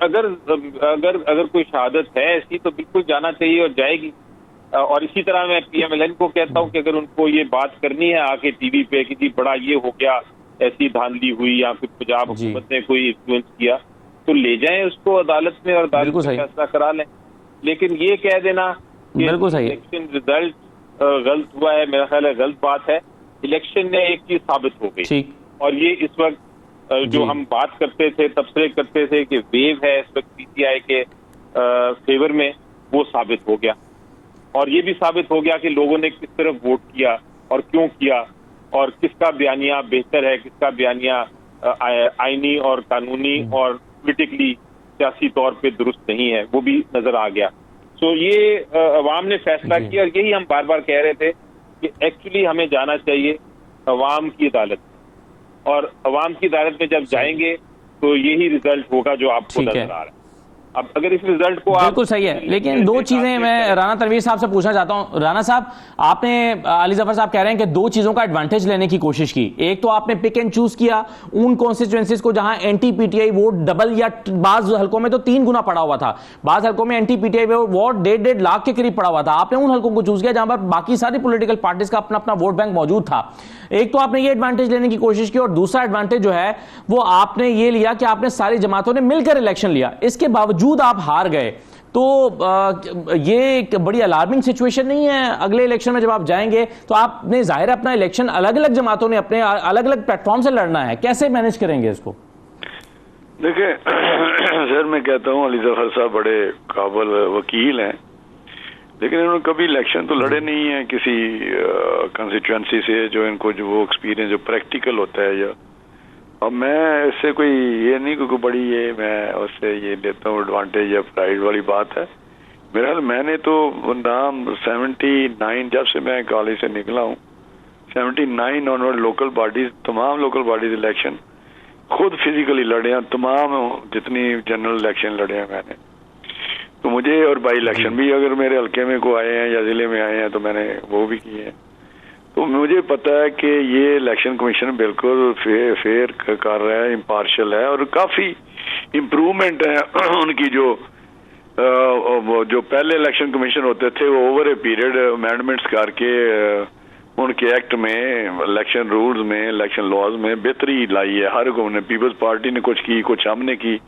Speaker 4: अगर अगर अगर कोई शहादत है ऐसी तो बिल्कुल जाना चाहिए और जाएगी। और इसी तरह मैं पीएमएलएन को कहता हूं कि अगर उनको ये बात करनी है आके टीवी पे कि जी बड़ा ये हो गया, ऐसी धांधली हुई या फिर पंजाब हुकूमत ने कोई इन्फ्लुएंस किया, तो ले जाएं उसको अदालत में और अदालत में फैसला करा लें। लेकिन ये कह देना कि इलेक्शन रिजल्ट गलत हुआ है, मेरा ख्याल है गलत बात है। इलेक्शन ने एक चीज साबित हो गई, और ये इस वक्त जो हम बात करते थे, तबसरे करते थे कि वेव है इस वक्त पीटीआई के फेवर में, वो साबित हो गया। और ये भी साबित हो गया कि लोगों ने किस तरफ वोट किया और क्यों किया, और किसका बयानिया बेहतर है, किसका बयानिया आईनी और कानूनी और पॉलिटिकली सियासी तौर पे दुरुस्त नहीं है, वो भी नजर आ गया। सो ये अवाम ने फैसला किया, और यही हम बार बार कह रहे थे कि एक्चुअली हमें जाना चाहिए अवाम की अदालत में, और अवाम की अदालत में जब जाएंगे तो यही रिजल्ट होगा जो आपको नजर आ रहा है। अब अगर इस रिजल्ट को
Speaker 1: बिल्कुल सही है, लेकिन दो चीजें मैं राना तनवीर साहब से पूछना चाहता हूं। राना साहब, आपने, अली जफर साहब कह रहे हैं कि दो चीजों का एडवांटेज लेने की कोशिश की। एक तो आपने पिक एंड चूज किया उन कॉन्स्टिट्यूएंसीज को जहां एंटी पीटीआई वोट डबल या बाज हल्कों में तो 3 गुना पड़ा हुआ था, बाज हल्कों में एंटी पीटीआई वोट 1.5 लाख के करीब पड़ा हुआ था। आपने उन हल्कों को चूज किया जहां पर बाकी सारी पॉलिटिकल पार्टीज का अपना अपना वोट बैंक मौजूद था। एक तो आपने ये एडवांटेज लेने की कोशिश की, और दूसरा एडवांटेज जो है वो आपने ये लिया कि आपने सारी जमातों ने मिलकर इलेक्शन लिया, इसके बावजूद आप हार गए। तो ये एक बड़ी अलार्मिंग सिचुएशन नहीं है? अगले इलेक्शन में जब आप जाएंगे तो आपने जाहिर अपना इलेक्शन अलग अलग जमातों ने अपने अलग अलग प्लेटफॉर्म से लड़ना है, कैसे मैनेज करेंगे इसको?
Speaker 3: देखिए सर, मैं कहता हूं अली जफर साहब बड़े काबिल वकील हैं, लेकिन इन्होंने कभी इलेक्शन तो लड़े नहीं है किसी कंस्टिट्यूएंसी से जो इनको जो वो एक्सपीरियंस जो प्रैक्टिकल होता है। या अब मैं इससे कोई ये नहीं कोई बड़ी ये मैं उससे ये लेता हूँ एडवांटेज या प्राइड वाली बात है। मेरा मैंने तो नाम 79 जब से मैं कॉलेज से निकला हूँ, 79 ऑनवर्ड लोकल बॉडीज, तमाम लोकल बॉडीज इलेक्शन खुद फिजिकली लड़े हैं, तमाम जितनी जनरल इलेक्शन लड़े हैं मैंने। तो मुझे, और बाई इलेक्शन भी अगर मेरे हल्के में को आए हैं या जिले में आए हैं तो मैंने वो भी किए हैं। तो मुझे पता है कि ये इलेक्शन कमीशन बिल्कुल फेयर कर रहा है, इम्पार्शियल है, और काफी इम्प्रूवमेंट है उनकी। जो पहले इलेक्शन कमीशन होते थे वो ओवर ए पीरियड अमेंडमेंट्स करके उनके एक्ट में, इलेक्शन रूल्स में, इलेक्शन लॉज में बेहतरी लाई है। हर को ने, पीपल्स पार्टी ने कुछ की, कुछ हमने की,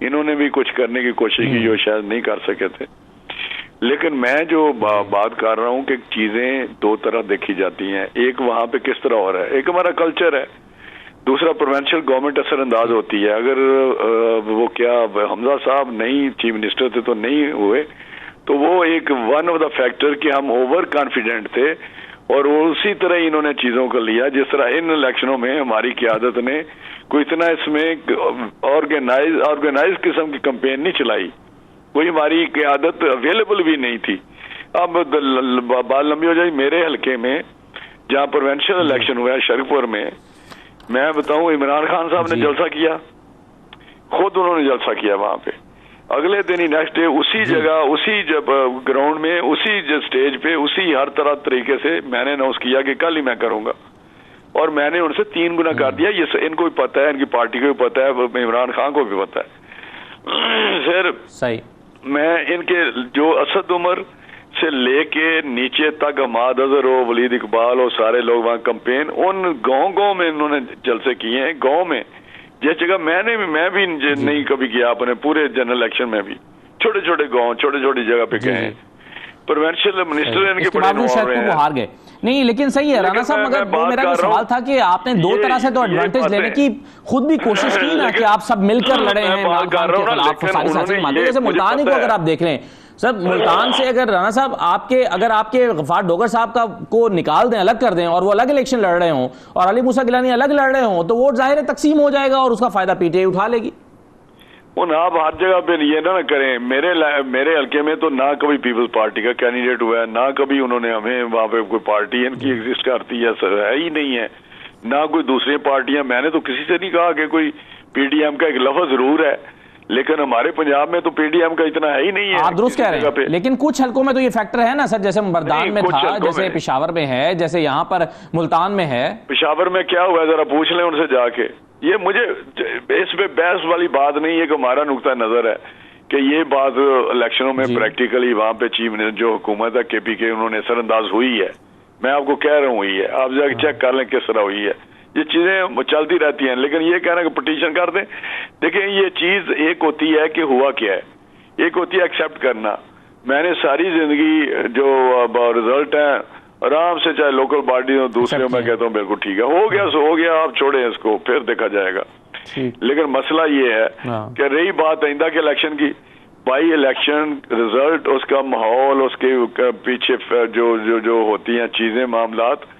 Speaker 3: इन्होंने भी कुछ करने की कोशिश की जो शायद नहीं कर सके थे। लेकिन मैं जो बात कर रहा हूँ कि चीजें दो तरह देखी जाती हैं। एक वहां पे किस तरह हो रहा है, एक हमारा कल्चर है, दूसरा प्रोविंशियल गवर्नमेंट असरअंदाज होती है। अगर वो क्या हमजा साहब नहीं चीफ मिनिस्टर थे तो नहीं हुए, तो वो एक वन ऑफ द फैक्टर कि हम ओवर कॉन्फिडेंट थे, और उसी तरह इन्होंने चीजों को लिया जिस तरह इन इलेक्शनों में हमारी क़यादत ने कोई इतना इसमें ऑर्गेनाइज किस्म की कैंपेन नहीं चलाई, कोई हमारी क़यादत अवेलेबल भी नहीं थी। अब बात लंबी हो जाए, मेरे हल्के में जहां प्रोविंशियल इलेक्शन हुआ है शरकपुर में, मैं बताऊं इमरान खान साहब ने जलसा किया, खुद उन्होंने जलसा किया वहां पे। अगले दिन ही नेक्स्ट डे उसी जगह, उसी ग्राउंड में, उसी स्टेज पे, उसी हर तरह तरीके से मैंने अनाउंस किया कि कल ही मैं करूंगा, और मैंने उनसे 3 गुना कर दिया। ये इनको भी पता है, इनकी पार्टी को भी पता है, इमरान खान को भी पता है। फिर
Speaker 1: सही
Speaker 3: मैं इनके जो असद उमर से लेके नीचे तक हमाद अजहर हो, वलीद इकबाल हो, सारे लोग वहां कैंपेन उन गांव में इन्होंने जलसे किए हैं। गांव में जिस जगह मैं भी नहीं कभी किया अपने पूरे जनरल इलेक्शन में भी, छोटे छोटे गांव, छोटे छोटी जगह पे गए हैं। प्रोविंशियल मिनिस्टर इनके बड़े
Speaker 1: वो हार गए नहीं, लेकिन सही है राणा साहब, मगर वो मेरा जो सवाल था कि आपने दो तरह से तो एडवांटेज लेने की खुद भी कोशिश की ना, कि आप सब मिलकर लड़े हैं इमरान खान के खिलाफ, सारी साथी मानते हैं। जैसे मुल्तान को अगर आप देख रहे हैं सर, मुल्तान से अगर राणा साहब अगर आपके गफ्फार डोगर साहब को निकाल दें, अलग कर दें, और वो अलग इलेक्शन लड़ रहे हों और अली मूसा गिलानी अलग लड़ रहे हों, तो वोट जाहिर है तकसीम हो जाएगा और उसका फायदा पीटीआई उठा लेगी।
Speaker 3: आप हर जगह पे ये ना करें। मेरे हल्के में तो ना कभी पीपल्स पार्टी का कैंडिडेट हुआ है, ना कभी उन्होंने हमें वहां पे कोई पार्टी इनकी एग्जिस्ट करती है ही नहीं है, ना कोई दूसरी पार्टियां। मैंने तो किसी से नहीं कहा कि कोई पीडीएम का एक लफ्ज जरूर है, लेकिन हमारे पंजाब में तो पीडीएम का इतना है ही नहीं है।
Speaker 1: आप दुरुस्त कह रहे हैं, लेकिन कुछ हल्कों में तो ये फैक्टर है ना सर, जैसे मर्दान में था, जैसे पेशावर में है, जैसे यहाँ पर मुल्तान में है।
Speaker 3: पेशावर में क्या हुआ जरा पूछ लें उनसे जाके। ये मुझे इस पे बहस वाली बात नहीं है कि हमारा नुक्ता नजर है कि ये बात इलेक्शनों में प्रैक्टिकली वहां पे चीफ मिनिस्टर जो हुकूमत है केपीके उन्होंने असरअंदाज हुई है। मैं आपको कह रहा हूँ हुई है, आप जाके चेक कर लें किस तरह हुई है। ये चीजें चलती रहती हैं, लेकिन ये कहना कि पिटीशन कर दें, देखिए ये चीज एक होती है कि हुआ क्या है, एक होती है एक्सेप्ट करना। मैंने सारी जिंदगी जो रिजल्ट है आराम से, चाहे लोकल पार्टी हो दूसरे, मैं कहता हूँ बिल्कुल ठीक है, हो गया सो हो गया, आप छोड़े इसको, फिर देखा जाएगा। लेकिन मसला ये है कि रही बात आइंदा के इलेक्शन की, बाई इलेक्शन रिजल्ट, उसका माहौल, उसके पीछे जो होती हैं चीजें, मामलात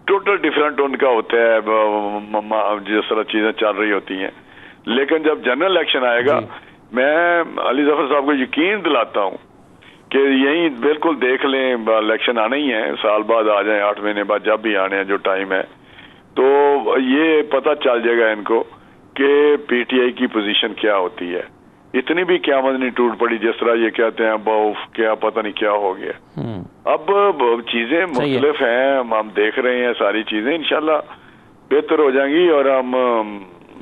Speaker 3: टोटल डिफरेंट उनका होता है, जिस तरह चीजें चल रही होती हैं। लेकिन जब जनरल इलेक्शन आएगा, मैं अली जफर साहब को यकीन दिलाता हूं कि यही बिल्कुल देख लें, इलेक्शन आने ही है, साल बाद आ जाए, 8 महीने बाद, जब भी आने हैं, जो टाइम है, तो ये पता चल जाएगा इनको कि पीटीआई की पोजीशन क्या होती है। इतनी भी क़यामत नहीं टूट पड़ी जिस तरह ये कहते हैं, क्या पता नहीं क्या हो गया। अब चीजें मुख्तलिफ हैं, हम देख रहे हैं, सारी चीजें इंशाल्लाह बेहतर हो जाएंगी और हम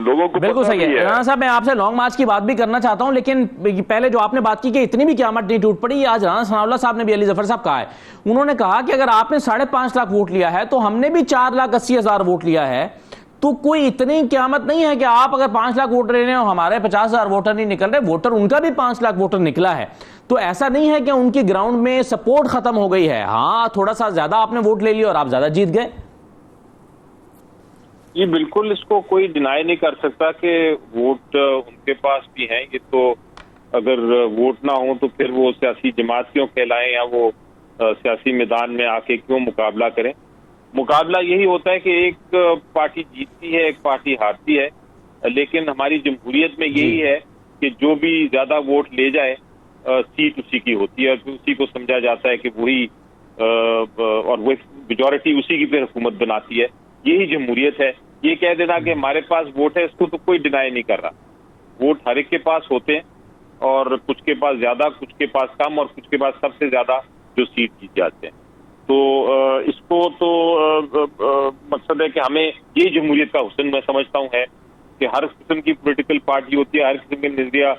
Speaker 3: लोगों को
Speaker 1: बिल्कुल सही है। राणा साहब, मैं आपसे लॉन्ग मार्च की बात भी करना चाहता हूं, लेकिन पहले जो आपने बात की कि इतनी भी क़यामत नहीं टूट पड़ी, आज राणा सनाउल्लाह साहब ने भी अली जफर साहब कहा है। उन्होंने कहा कि अगर आपने 5.5 लाख वोट लिया है तो हमने भी 4,80,000 वोट लिया है, तो कोई इतनी क़यामत नहीं है कि आप अगर 5 लाख वोट ले रहे हो, हमारे 50,000 वोटर नहीं निकल रहे, वोटर उनका भी 5 लाख वोटर निकला है। तो ऐसा नहीं है कि उनकी ग्राउंड में सपोर्ट खत्म हो गई है। हाँ, थोड़ा सा ज्यादा आपने वोट ले लिया और आप ज्यादा जीत गए।
Speaker 4: ये बिल्कुल, इसको कोई डिनाई नहीं कर सकता कि वोट उनके पास भी हैं। ये तो अगर वोट ना हो तो फिर वो सियासी जमात क्यों कहलाएं, या वो सियासी मैदान में आके क्यों मुकाबला करें। मुकाबला यही होता है कि एक पार्टी जीतती है, एक पार्टी हारती है, लेकिन हमारी जमहूरियत में यही है कि जो भी ज्यादा वोट ले जाए सीट उसी की होती है, और उसी को समझा जाता है कि वही और वही मेजॉरिटी उसी की फिर हुकूमत बनाती है। यही जमहूरियत है। ये कह देना कि हमारे पास वोट है, इसको तो कोई डिनाई नहीं कर रहा। वोट हर एक के पास होते हैं, और कुछ के पास ज्यादा, कुछ के पास कम, और कुछ के पास सबसे ज्यादा जो सीट जीत जाते हैं। तो इसको तो मकसद है कि हमें ये जमहूरियत का हुस्न मैं समझता हूँ है कि हर किस्म की पॉलिटिकल पार्टी होती है, हर किस्म के नजरिया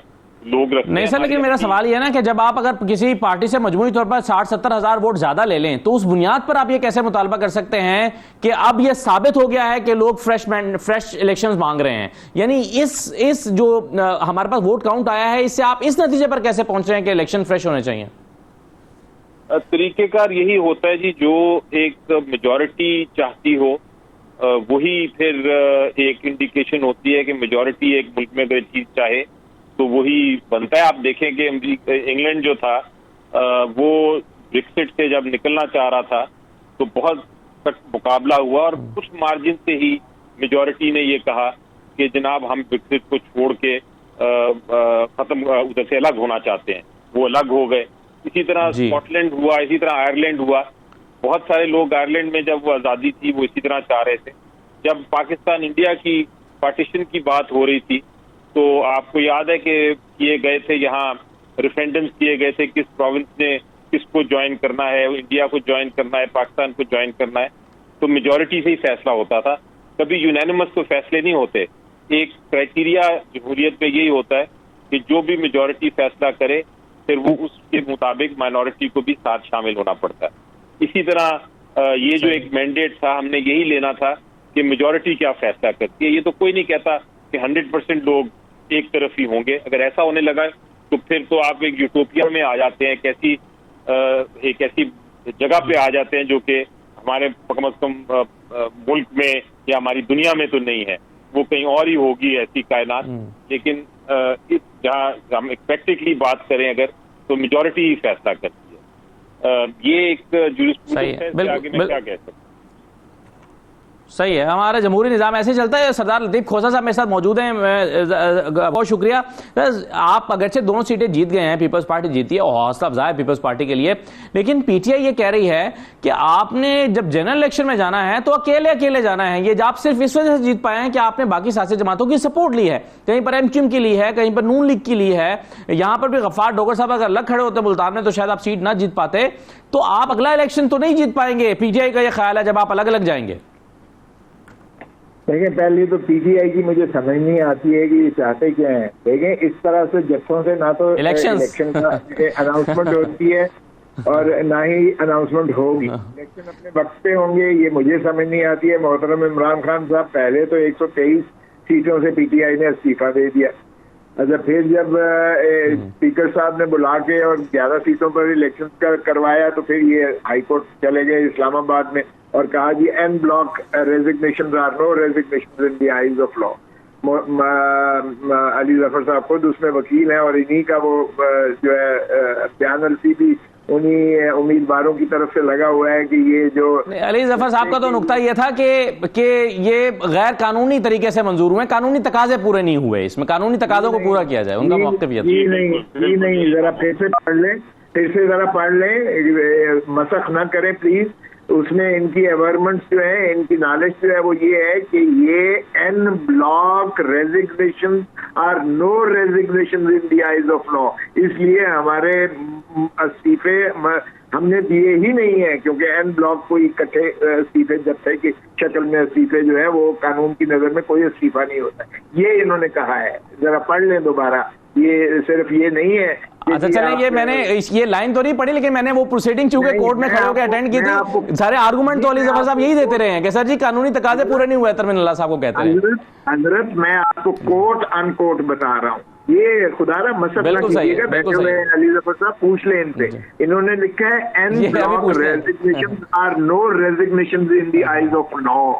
Speaker 4: लोग रखते हैं।
Speaker 1: नहीं सर, लेकिन मेरा सवाल यह है ना कि जब आप अगर किसी पार्टी से मजमूई तौर पर 60-70 हजार वोट ज्यादा ले लें, तो उस बुनियाद पर आप ये कैसे मुतालबा कर सकते हैं कि अब ये साबित हो गया है कि लोग फ्रेश इलेक्शंस मांग रहे हैं। यानी इस जो हमारे पास वोट काउंट आया है, इससे आप इस नतीजे पर कैसे पहुंच रहे हैं कि इलेक्शन फ्रेश होने चाहिए?
Speaker 4: तरीकेकार यही होता है जी, जो एक मेजॉरिटी चाहती हो वही फिर एक इंडिकेशन होती है कि मेजॉरिटी एक मुल्क में अगर चीज चाहे तो वही बनता है। आप देखें कि इंग्लैंड जो था वो ब्रेक्सिट से जब निकलना चाह रहा था तो बहुत सख्त मुकाबला हुआ और कुछ मार्जिन से ही मेजॉरिटी ने ये कहा कि जनाब हम ब्रेक्सिट को छोड़ के खत्म उधर से अलग होना चाहते हैं, वो अलग हो गए। इसी तरह स्कॉटलैंड हुआ, इसी तरह आयरलैंड हुआ। बहुत सारे लोग आयरलैंड में जब वो आज़ादी थी वो इसी तरह चाह रहे थे। जब पाकिस्तान इंडिया की पार्टीशन की बात हो रही थी तो आपको याद है कि किए गए थे, यहाँ रेफरेंडम्स किए गए थे किस प्रोविंस ने किसको ज्वाइन करना है, इंडिया को ज्वाइन करना है, पाकिस्तान को ज्वाइन करना है। तो मेजॉरिटी से ही फैसला होता था, कभी यूनानिमस तो फैसले नहीं होते। एक क्राइटेरिया जमहूरियत में यही होता है कि जो भी मेजॉरिटी फैसला करे फिर वो उसके मुताबिक माइनॉरिटी को भी साथ शामिल होना पड़ता है। इसी तरह ये जो एक मैंडेट था हमने यही लेना था कि मेजॉरिटी क्या फैसला करती है। ये तो कोई नहीं कहता कि 100% लोग एक तरफ ही होंगे। अगर ऐसा होने लगा तो फिर तो आप एक यूटोपिया में आ जाते हैं, एक ऐसी जगह पे आ जाते हैं जो कि हमारे कम अज कम मुल्क में या हमारी दुनिया में तो नहीं है, वो कहीं और ही होगी ऐसी कायनात। लेकिन जहाँ हम एक्सपेक्टेडली बात करें अगर तो मेजॉरिटी ही फैसला करती है। ये एक जूरिस्प्रूडेंस है, इससे आगे मैं क्या कह सकता हूँ।
Speaker 1: सही है, हमारा जमहूरी निज़ाम ऐसे चलता है। सरदार लतीफ़ खोसा साहब मेरे साथ मौजूद हैं, बहुत शुक्रिया। आप अगरचे दोनों सीटें जीत गए हैं, पीपल्स पार्टी जीती है और हौसला अफजा है पीपल्स पार्टी के लिए, लेकिन पीटीआई ये कह रही है कि आपने जब जनरल इलेक्शन में जाना है तो अकेले अकेले जाना है। ये आप सिर्फ इस वजह से जीत पाए हैं कि आपने बाकी सियासी जमातों की सपोर्ट ली है, कहीं पर एमक्यूएम की ली है, कहीं पर नून लीग की ली है। यहां पर भी गफ्फार डोगर साहब अगर अलग खड़े होते मुल्तान में तो शायद आप सीट ना जीत पाते। तो आप अगला इलेक्शन तो नहीं जीत पाएंगे, पीटीआई का यह ख्याल है, जब आप अलग अलग जाएंगे।
Speaker 5: देखिए, पहले तो पीटीआई की मुझे समझ नहीं आती है कि ये चाहते क्या है। देखें, इस तरह से जत्थों से ना तो इलेक्शन का अनाउंसमेंट होती है और ना ही अनाउंसमेंट होगी। इलेक्शन अपने वक्त पे होंगे, ये मुझे समझ नहीं आती है। मोहतरम इमरान खान साहब पहले तो 123 सीटों से पीटीआई ने इस्तीफा दे दिया। अच्छा, फिर जब स्पीकर साहब ने बुला के और 11 सीटों पर इलेक्शन करवाया तो फिर ये हाईकोर्ट चले गए इस्लामाबाद में और कहा जी en bloc resignation or no resignation in the eyes of law. Ali Zafar साहब खुद उसमें वकील हैं और इन्हीं का वो जो है बयान अलफी भी उन्हीं उम्मीदवारों की तरफ से लगा हुआ है कि ये जो
Speaker 1: अली जफर साहब का तो नुकता ये था कि ये गैर कानूनी तरीके से मंजूर हुए, कानूनी तकाजे पूरे नहीं हुए, इसमें कानूनी तकाजों को पूरा किया जाए, उनका मौक़िफ़ ये था।
Speaker 5: नहीं, जरा फिर से पढ़ लें, मसख ना करें प्लीज। उसमें इनकी अवेयरमेंट्स जो है, इनकी नॉलेज जो है वो ये है कि ये en bloc resignation or no resignation in the eyes of law. इसलिए हमारे इस्तीफे हमने दिए ही नहीं है, क्योंकि एन ब्लॉक कोई इकट्ठे इस्तीफे जत्थे की शक्ल में इस्तीफे जो है वो कानून की नजर में कोई इस्तीफा नहीं होता। ये इन्होंने कहा है, जरा पढ़ लें दोबारा। ये सिर्फ ये नहीं है।
Speaker 1: अच्छा चलें, ये मैंने ये लाइन तो नहीं पढ़ी, लेकिन मैंने वो प्रोसीडिंग चूंकि कोर्ट में खड़े होकर अटेंड की थी, सारे आर्गुमेंट तो अली जफर साहब यही देते रहे हैं कि सर जी कानूनी तकाजे पूरे नहीं हुए। तरमीन अल्लाह साहब को कहते हैं
Speaker 5: हजरत, मैं आपको कोट अनकोट बता रहा हूँ, ये खुदारा मसला कीजिएगा, बैठे हुए अली जफर साहब पूछ ले इनसे। इन्होंने लिखा है en bloc resignation or no resignation in the eyes of law.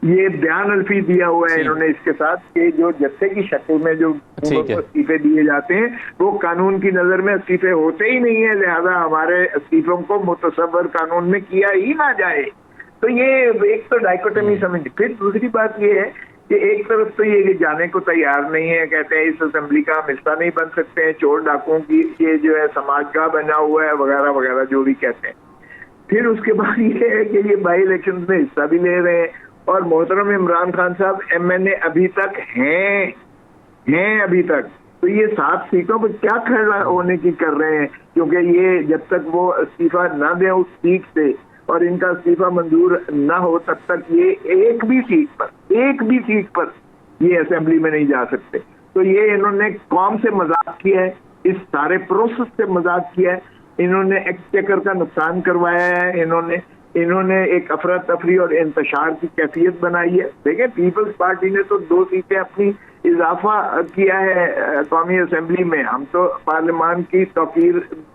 Speaker 5: ये बयान अल्फी दिया हुआ है इन्होंने इसके साथ कि जो जत्थे की शक्ल में जो इस्तीफे दिए जाते हैं वो कानून की नजर में इस्तीफे होते ही नहीं है, लिहाजा हमारे इस्तीफों को मुतसव्वर कानून में किया ही ना जाए। तो ये एक तो डाइकोटमी समझ। फिर दूसरी बात ये है कि एक तरफ तो ये जाने को तैयार नहीं है, कहते हैं इस असेंबली का हम हिस्सा नहीं बन सकते हैं, चोर डाकुओं की ये जो है समाज का बना हुआ है वगैरह वगैरह जो भी कहते हैं। फिर उसके बाद ये है कि ये बाई इलेक्शन में हिस्सा भी ले रहे हैं और मोहतरम इमरान खान साहब MNA अभी तक हैं अभी तक। तो ये 7 सीटों पर क्या खड़ा होने की कर रहे हैं, क्योंकि ये जब तक वो इस्तीफा ना दें उस सीट से और इनका इस्तीफा मंजूर ना हो तब तक ये एक भी सीट पर ये असेंबली में नहीं जा सकते। तो ये इन्होंने कौम से मजाक किया है, इस सारे प्रोसेस से मजाक किया है, इन्होंने एक्सचेकर का नुकसान करवाया है, इन्होंने एक अफरा तफरी और इंतशार की कैफियत बनाई है। देखें, पीपल्स पार्टी ने तो 2 सीटें अपनी इजाफा किया है कौमी असेंबली में। हम तो पार्लियामान की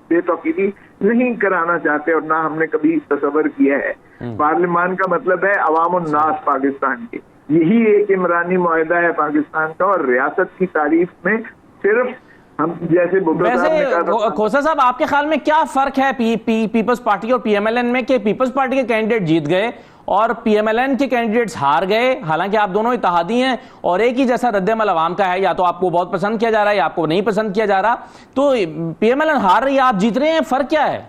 Speaker 5: बेतौकीदी नहीं कराना चाहते और ना हमने कभी तसव्वुर किया है। पार्लियामान का मतलब है अवाम और नास पाकिस्तान की। यही एक इमरानी मुआहदा है पाकिस्तान का और रियासत की तारीफ में सिर्फ हम जैसे
Speaker 1: वैसे खोसा साहब, आपके ख्याल में क्या फर्क है पीपल्स पार्टी और पीएमएलएन में कि पीपल्स पार्टी के कैंडिडेट जीत गए और पीएमएलएन के कैंडिडेट्स हार गए? हालांकि आप दोनों इत्तेहादी हैं और एक ही जैसा रद्द-ए-अमल अवाम का है, या तो आपको बहुत पसंद किया जा रहा है या आपको नहीं पसंद किया जा रहा। तो पीएमएलएन हार रही है, आप जीत रहे हैं, फर्क क्या है?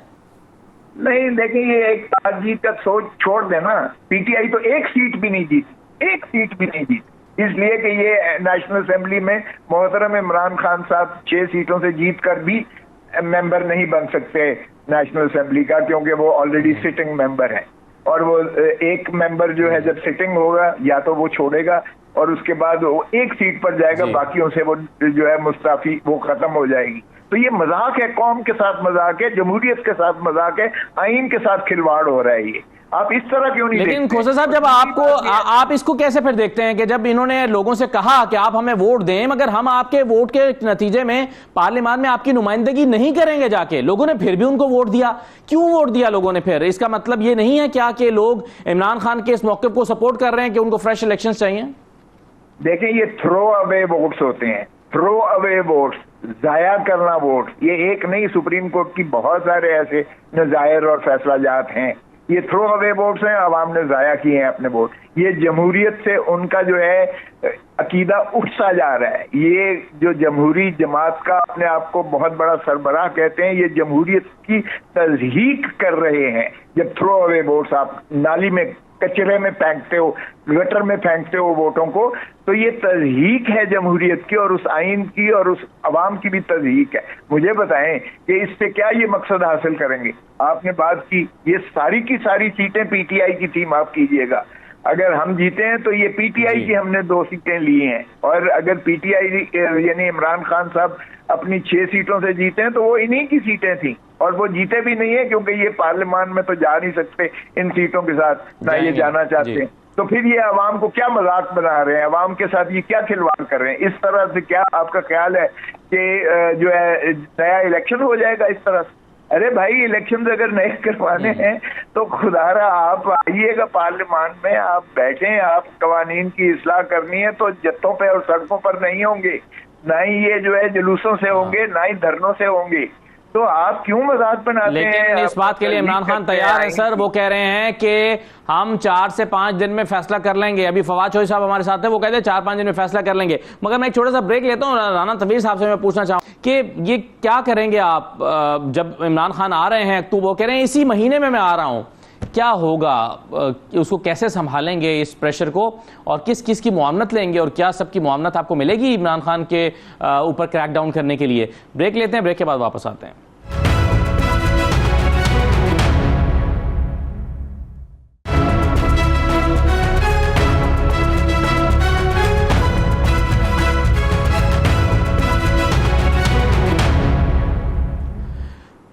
Speaker 5: नहीं, देखिए, ये एक जीत का सोच छोड़ देना। पीटीआई तो एक सीट भी नहीं जीती, एक सीट भी नहीं जीती, इसलिए कि ये नेशनल असेंबली में मोहतरम इमरान खान साहब 6 सीटों से जीत कर भी मेंबर नहीं बन सकते नेशनल असेंबली का, क्योंकि वो ऑलरेडी सिटिंग मेंबर है। और वो एक मेंबर जो है जब सिटिंग होगा या तो वो छोड़ेगा और उसके बाद वो एक सीट पर जाएगा, बाकियों से वो जो है मुस्ताफी वो खत्म हो जाएगी। तो ये मजाक है, कौम के साथ मजाक है, जमहूरियत के साथ मजाक है, आइन के साथ खिलवाड़ हो रहा है। ये आप इस तरह क्यों नहीं?
Speaker 1: लेकिन खोसा साहब, जब आप इसको कैसे फिर देखते हैं कि जब इन्होंने लोगों से कहा कि आप हमें वोट दें, मगर हम आपके वोट के नतीजे में पार्लियामेंट में आपकी नुमाइंदगी नहीं करेंगे जाके, लोगों ने फिर भी उनको वोट दिया? क्यों वोट दिया लोगों ने फिर? इसका मतलब ये नहीं है क्या कि लोग इमरान खान के इस मौके को सपोर्ट कर रहे हैं कि उनको फ्रेश इलेक्शन चाहिए?
Speaker 5: देखें, ये थ्रो अवे वोट्स होते हैं, थ्रो अवे वोट्स, जाया करना वोट। ये एक नहीं, सुप्रीम कोर्ट की बहुत सारे ऐसे नजायर और फैसला जात हैं। ये थ्रो अवे वोट्स हैं, अवाम ने जाया किए हैं अपने वोट। ये जमहूरियत से उनका जो है अकीदा उठता जा रहा है। ये जो जमहूरी जमात का अपने आप को बहुत बड़ा सरबराह कहते हैं, ये जमहूरियत की तज़हीक कर रहे हैं। जब थ्रो अवे वोट्स आप नाली में, कचरे में फेंकते हो, गटर में फेंकते हो वोटों को, तो ये तज़हीक है जमहूरियत की और उस आइन की और उस अवाम की भी तज़हीक है। मुझे बताएं कि इससे क्या ये मकसद हासिल करेंगे? आपने बात की, ये सारी की सारी सीटें पीटीआई की थी, माफ कीजिएगा। अगर हम जीते हैं तो ये पीटीआई की हमने 2 सीटें ली हैं, और अगर पीटीआई यानी इमरान खान साहब अपनी 6 सीटों से जीते हैं तो वो इन्हीं की सीटें थी, और वो जीते भी नहीं है क्योंकि ये पार्लियामेंट में तो जा नहीं सकते इन सीटों के साथ, ना ये जाना चाहते हैं। तो फिर ये अवाम को क्या मजाक बना रहे हैं, अवाम के साथ ये क्या खिलवाड़ कर रहे हैं? इस तरह से क्या आपका ख्याल है कि जो है नया इलेक्शन हो जाएगा इस तरह से? अरे भाई, इलेक्शन अगर नए करवाने हैं तो खुदारा आप आइएगा पार्लियामेंट में, आप बैठें, आप कवानीन की इस्लाह करनी है तो जत्थों पे और सड़कों पर नहीं होंगे, ना ही ये जो है जुलूसों से होंगे, ना ही धरनों से होंगे। तो आप क्यों मजाक बनाते हैं?
Speaker 1: लेकिन इस बात के लिए इमरान खान तैयार है सर। वो कह रहे हैं कि हम 4 से 5 दिन में फैसला कर लेंगे। अभी फवाद चौधरी साहब हमारे साथ हैं, वो कहते हैं 4-5 दिन में फैसला कर लेंगे। मगर मैं एक छोटा सा ब्रेक लेता हूँ। राना तनवीर साहब से मैं पूछना चाहूँ कि ये क्या करेंगे आप जब इमरान खान आ रहे हैं, तो वो कह रहे हैं इसी महीने में मैं आ रहा हूँ, क्या होगा, उसको कैसे संभालेंगे इस प्रेशर को, और किस किस की मुआवनत लेंगे, और क्या सबकी मुआवनत आपको मिलेगी इमरान खान के ऊपर क्रैकडाउन करने के लिए? ब्रेक लेते हैं, ब्रेक के बाद वापस आते हैं।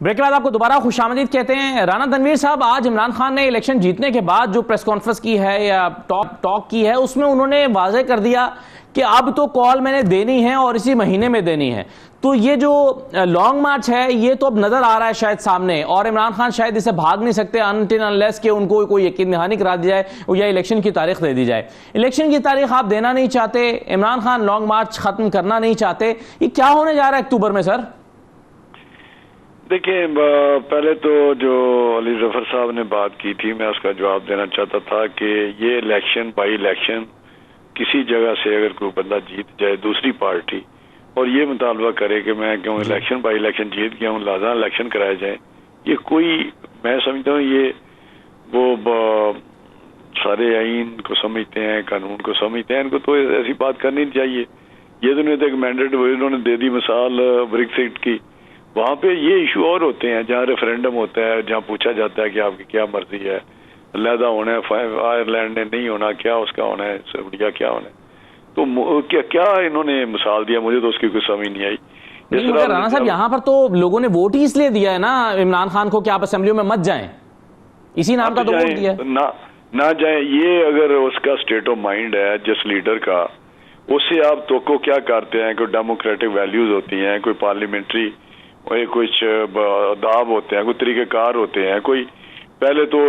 Speaker 1: ब्रेक के बाद आपको दोबारा खुशामदीद कहते हैं। राना तनवीर साहब, आज इमरान खान ने इलेक्शन जीतने के बाद जो प्रेस कॉन्फ्रेंस की है या टॉक की है, उसमें उन्होंने वाज़ेह कर दिया कि अब तो कॉल मैंने देनी है और इसी महीने में देनी है। तो ये जो लॉन्ग मार्च है ये तो अब नजर आ रहा है शायद सामने, और इमरान खान शायद इसे भाग नहीं सकते अनटिल अनलेस कि उनको कोई यकीन दहानी करा दी जाए या इलेक्शन की तारीख दे दी जाए। इलेक्शन की तारीख आप देना नहीं चाहते, इमरान खान लॉन्ग मार्च खत्म करना नहीं चाहते, ये क्या होने जा रहा है अक्टूबर में सर?
Speaker 3: देखिए, पहले तो जो अली जफर साहब ने बात की थी, मैं उसका जवाब देना चाहता था कि ये इलेक्शन बाई इलेक्शन किसी जगह से अगर कोई बंदा जीत जाए दूसरी पार्टी और ये मुतालबा करे कि मैं क्यों इलेक्शन बाई इलेक्शन जीत गया हूँ, लिहाजा इलेक्शन कराए जाए, ये कोई, मैं समझता हूँ ये वो सारे आइन को समझते हैं, कानून को समझते हैं, इनको तो ऐसी बात करनी नहीं चाहिए। ये तो नहीं था कि मैंडेट इन्होंने दे दी, मिसाल ब्रेक्सिट की, वहाँ पे ये इशू और होते हैं जहाँ रेफरेंडम होता है, जहाँ पूछा जाता है कि आपकी क्या मर्जी है, अलहदा होना है, आयरलैंड ने नहीं होना, क्या उसका होना है, सऊदीया क्या होना है, तो क्या इन्होंने मिसाल दिया, मुझे तो उसकी कुछ समझ नहीं आई।
Speaker 1: राना साहब, यहाँ पर तो लोगों ने वोट ही इसलिए दिया है ना इमरान खान को कि आप असेंबलियों में मत जाएं, इसी नाम का तो वोट दिया
Speaker 3: ना जाए। ये अगर उसका स्टेट ऑफ माइंड है जिस लीडर का, उससे आप तो को क्या करते हैं, कोई डेमोक्रेटिक वैल्यूज होती हैं, कोई पार्लियामेंट्री कुछ अदाब होते हैं, कोई तरीक़ेकार होते हैं, कोई पहले तो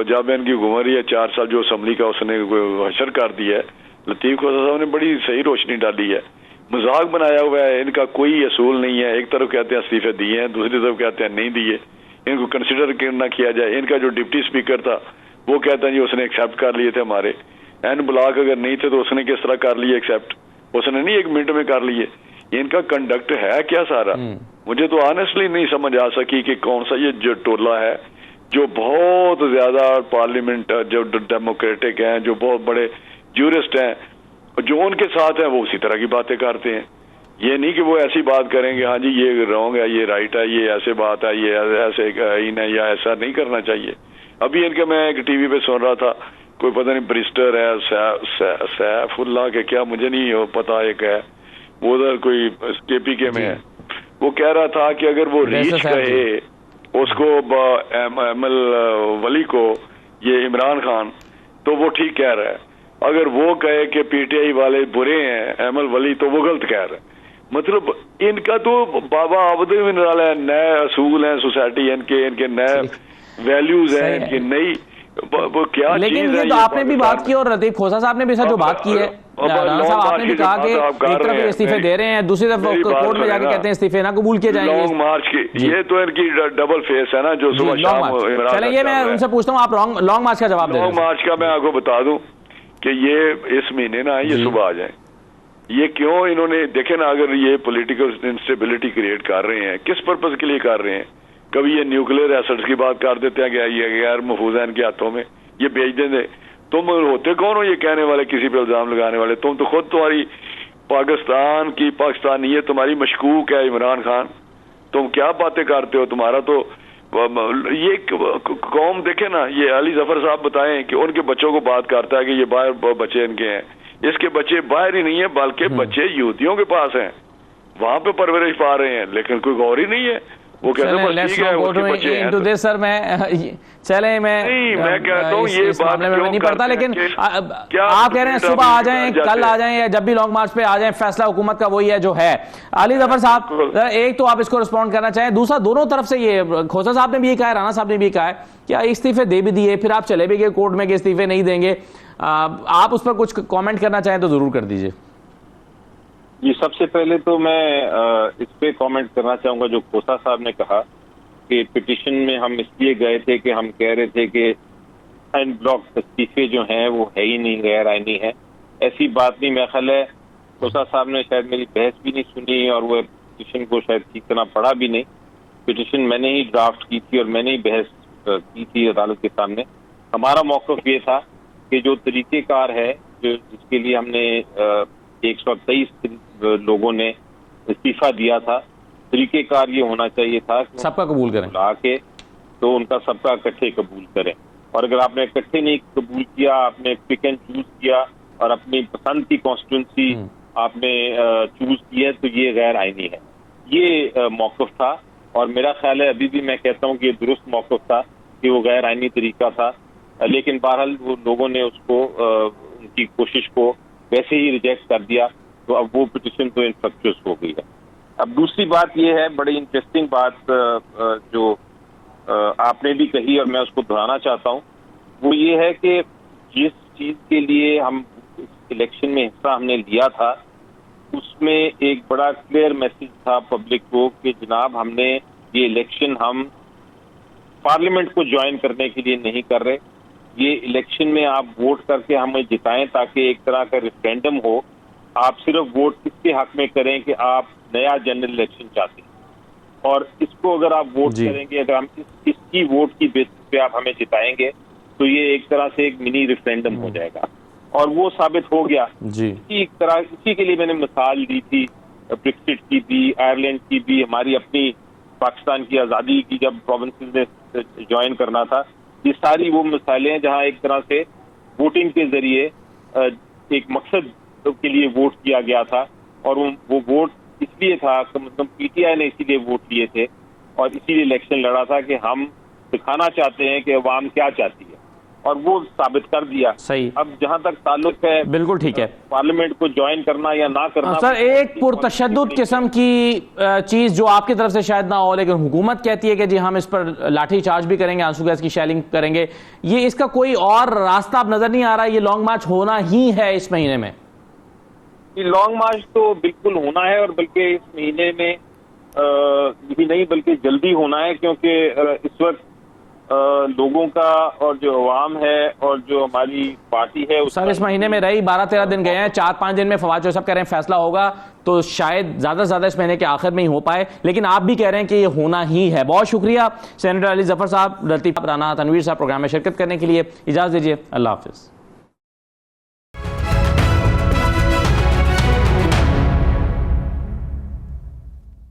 Speaker 3: जब इनकी उम्र ही है 4 साल, जो असम्बली का उसने हशर कर दिया है, लतीफ़ खोसा साहब ने बड़ी सही रोशनी डाली है। मजाक बनाया हुआ है, इनका कोई असूल नहीं है। एक तरफ कहते हैं इस्तीफे दिए हैं, दूसरी तरफ कहते हैं नहीं दिए, इनको कंसिडर करना किया जाए। इनका जो डिप्टी स्पीकर था वो कहता है जी उसने एक्सेप्ट कर लिए थे हमारे, एंड ब्लॉक अगर नहीं थे तो उसने किस तरह कर लिए एक्सेप्ट, उसने नहीं 1 मिनट में कर लिए। इनका कंडक्ट है क्या सारा? मुझे तो ऑनेस्टली नहीं समझ आ सकी कि कौन सा ये जो टोला है जो बहुत ज्यादा पार्लियामेंट जो डेमोक्रेटिक हैं, जो बहुत बड़े ज्यूरिस्ट हैं, जो उनके साथ हैं वो उसी तरह की बातें करते हैं। ये नहीं कि वो ऐसी बात करेंगे हाँ जी ये रॉन्ग है, ये राइट है, ये ऐसे बात है, ये ऐसे ही नहीं, या ऐसा नहीं करना चाहिए। अभी इनके मैं एक टीवी पे सुन रहा था, कोई पता नहीं ब्रिस्टर है सैफुल्लाह के क्या मुझे नहीं पता, एक है वो उधर कोई KPK में है, वो कह रहा था कि अगर वो रीच कहे उसको ML वली को, ये इमरान खान, तो वो ठीक कह रहा है। अगर वो कहे कि PTI वाले बुरे हैं ML वली, तो वो गलत कह रहा है। मतलब इनका तो बाबा आबदुल है, नए असूल हैं सोसाइटी, इनके नए वैल्यूज हैं, इनकी नई वो क्या।
Speaker 1: लेकिन ये तो आपने भी बात की और लतीफ खोसा साहब ने भी जो बात की है, राणा साहब आपने भी कहा कि एक तरफ इस्तीफे दे रहे हैं, दूसरी तरफ कोर्ट में जाके कहते हैं इस्तीफे ना कबूल किए जाएंगे।
Speaker 3: लॉन्ग मार्च की ये तो इनकी डबल फेस है ना, जो सुबह शाम।
Speaker 1: चले ये मैं उनसे पूछता हूँ, आप लॉन्ग मार्च का जवाब दें।
Speaker 3: लॉन्ग मार्च का मैं आपको बता दूं कि ये इस महीने ना ये सुबह आ जाए। ये क्यों इन्होंने देखे ना, अगर ये पॉलिटिकल इंस्टेबिलिटी क्रिएट कर रहे हैं, किस पर्पज के लिए कर रहे हैं? कभी ये न्यूक्लियर एसेट्स की बात कर देते हैं कि ये गैर महफूज है इनके हाथों में, ये बेच देंगे। तुम होते कौन हो ये कहने वाले, किसी पे इल्जाम लगाने वाले? तुम तो खुद तुम्हारी पाकिस्तानियत तुम्हारी मशकूक है इमरान खान, तुम क्या बातें करते हो? तुम्हारा तो ये कौम देखे ना, ये अली जफर साहब बताएं कि उनके बच्चों को बात करता है कि ये बाहर बच्चे इनके हैं, इसके बच्चे बाहर ही नहीं है बल्कि बच्चे यहूदियों के पास हैं, वहां पे परवरिश पा रहे हैं, लेकिन कोई गौर ही नहीं है। वो कहते हैं ठीक है उसके बच्चे हैं।
Speaker 1: सर मैं
Speaker 3: कहता हूँ ये बात
Speaker 1: में नहीं पड़ता, लेकिन आप कह रहे हैं सुबह आ जाएं, कल आ जाएं, या जब भी लॉन्ग मार्च पे आ जाएं, फैसला हुकूमत का वही है जो है। अली जफर साहब, एक तो आप इसको रिस्पॉन्ड करना चाहें, दूसरा दोनों तरफ से ये खोसा साहब ने भी कहा है, राणा साहब ने भी कहा है कि इस्तीफे दे भी दिए, फिर आप चले भी गए कोर्ट में कि इस्तीफे नहीं देंगे। आप उस पर कुछ कॉमेंट करना चाहें तो जरूर कर दीजिए।
Speaker 4: जी, सबसे पहले तो मैं इस पे कमेंट करना चाहूंगा जो खोसा साहब ने कहा कि पिटीशन में हम इसलिए गए थे कि हम कह रहे थे कि एंड ब्लॉक इस्तीफे जो हैं वो है ही नहीं, गैर आईनी है। ऐसी बात नहीं, मेरा ख्याल है खोसा साहब ने शायद मेरी बहस भी नहीं सुनी और वो पिटीशन को शायद ठीक तरह पढ़ा भी नहीं। पिटीशन मैंने ही ड्राफ्ट की थी और मैंने ही बहस की थी अदालत के सामने। हमारा मौक़िफ़ ये था कि जो तरीक़ेकार है, जो जिसके लिए हमने 123 लोगों ने इस्तीफा दिया था, तरीकेकार ये होना चाहिए था
Speaker 1: सबका कबूल करें,
Speaker 4: आके तो उनका सबका इकट्ठे कबूल करें। और अगर आपने इकट्ठे नहीं कबूल किया, आपने पिक एंड चूज किया और अपनी पसंद की कॉन्स्टिट्यूंसी आपने चूज की है, तो ये गैर आईनी है। ये मौक़िफ़ था और मेरा ख्याल है अभी भी मैं कहता हूँ कि ये दुरुस्त मौक़िफ़ था कि वो गैर आईनी तरीका था, लेकिन बहरहाल वो लोगों ने उसको उनकी कोशिश को वैसे ही रिजेक्ट कर दिया, तो अब वो पिटीशन तो इनफ्रक्चुअस हो गई है। अब दूसरी बात ये है, बड़ी इंटरेस्टिंग बात जो आपने भी कही और मैं उसको दोहराना चाहता हूँ, वो ये है कि जिस चीज़ के लिए हम इलेक्शन में हिस्सा हमने लिया था उसमें एक बड़ा क्लियर मैसेज था पब्लिक को कि जनाब हमने ये इलेक्शन हम पार्लियामेंट को ज्वाइन करने के लिए नहीं कर रहे, ये इलेक्शन में आप वोट करके हमें जिताएं ताकि एक तरह का रेफरेंडम हो। आप सिर्फ वोट किसके हक में करें कि आप नया जनरल इलेक्शन चाहते हैं, और इसको अगर आप वोट करेंगे, अगर हम इसकी वोट की बेसिस पे आप हमें जिताएंगे तो ये एक तरह से एक मिनी रेफरेंडम हो जाएगा, और वो साबित हो गया। इसी के लिए मैंने मिसाल दी थी, ब्रेक्सिट की भी, आयरलैंड की भी, हमारी अपनी पाकिस्तान की आज़ादी की जब प्रोविंसेस ने ज्वाइन करना था, ये सारी वो मिसालें हैं जहां एक तरह से वोटिंग के जरिए एक मकसद के लिए वोट किया गया था, और वो वोट इसलिए था कि मतलब PTI ने इसीलिए वोट लिए थे और इसीलिए इलेक्शन लड़ा था कि हम दिखाना चाहते हैं कि अवाम क्या चाहती है, और वो साबित कर दिया।
Speaker 1: सही।
Speaker 4: अब जहां तक ताल्लुक है, बिल्कुल ठीक है, पार्लियामेंट को ज्वाइन करना या ना करना,
Speaker 1: सर एक पुरतशद्दुद किस्म की चीज जो आपकी तरफ से शायद ना हो, लेकिन हुकूमत कहती है कि जी हम इस पर लाठी चार्ज भी करेंगे, आंसू गैस की शेलिंग करेंगे, ये इसका कोई और रास्ता अब नजर नहीं आ रहा, ये लॉन्ग मार्च होना ही है इस महीने में?
Speaker 4: कि लॉन्ग मार्च तो बिल्कुल होना है, और बल्कि इस महीने में ही नहीं बल्कि जल्दी होना है, क्योंकि इस वक्त लोगों का और जो अवाम है और जो हमारी पार्टी है
Speaker 1: सर इस महीने में रही 12-13 दिन गए हैं, 4-5 दिन में फवाद चौधरी साहब कह रहे हैं फैसला होगा, तो शायद ज्यादा से ज्यादा इस महीने के आखिर में ही हो पाए, लेकिन आप भी कह रहे हैं कि ये होना ही है। बहुत शुक्रिया सेनेटर अली जफर साहब, लतीफ राना, तनवीर साहब प्रोग्राम में शिरकत करने के लिए। इजाजत दीजिए, अल्लाह हाफिज।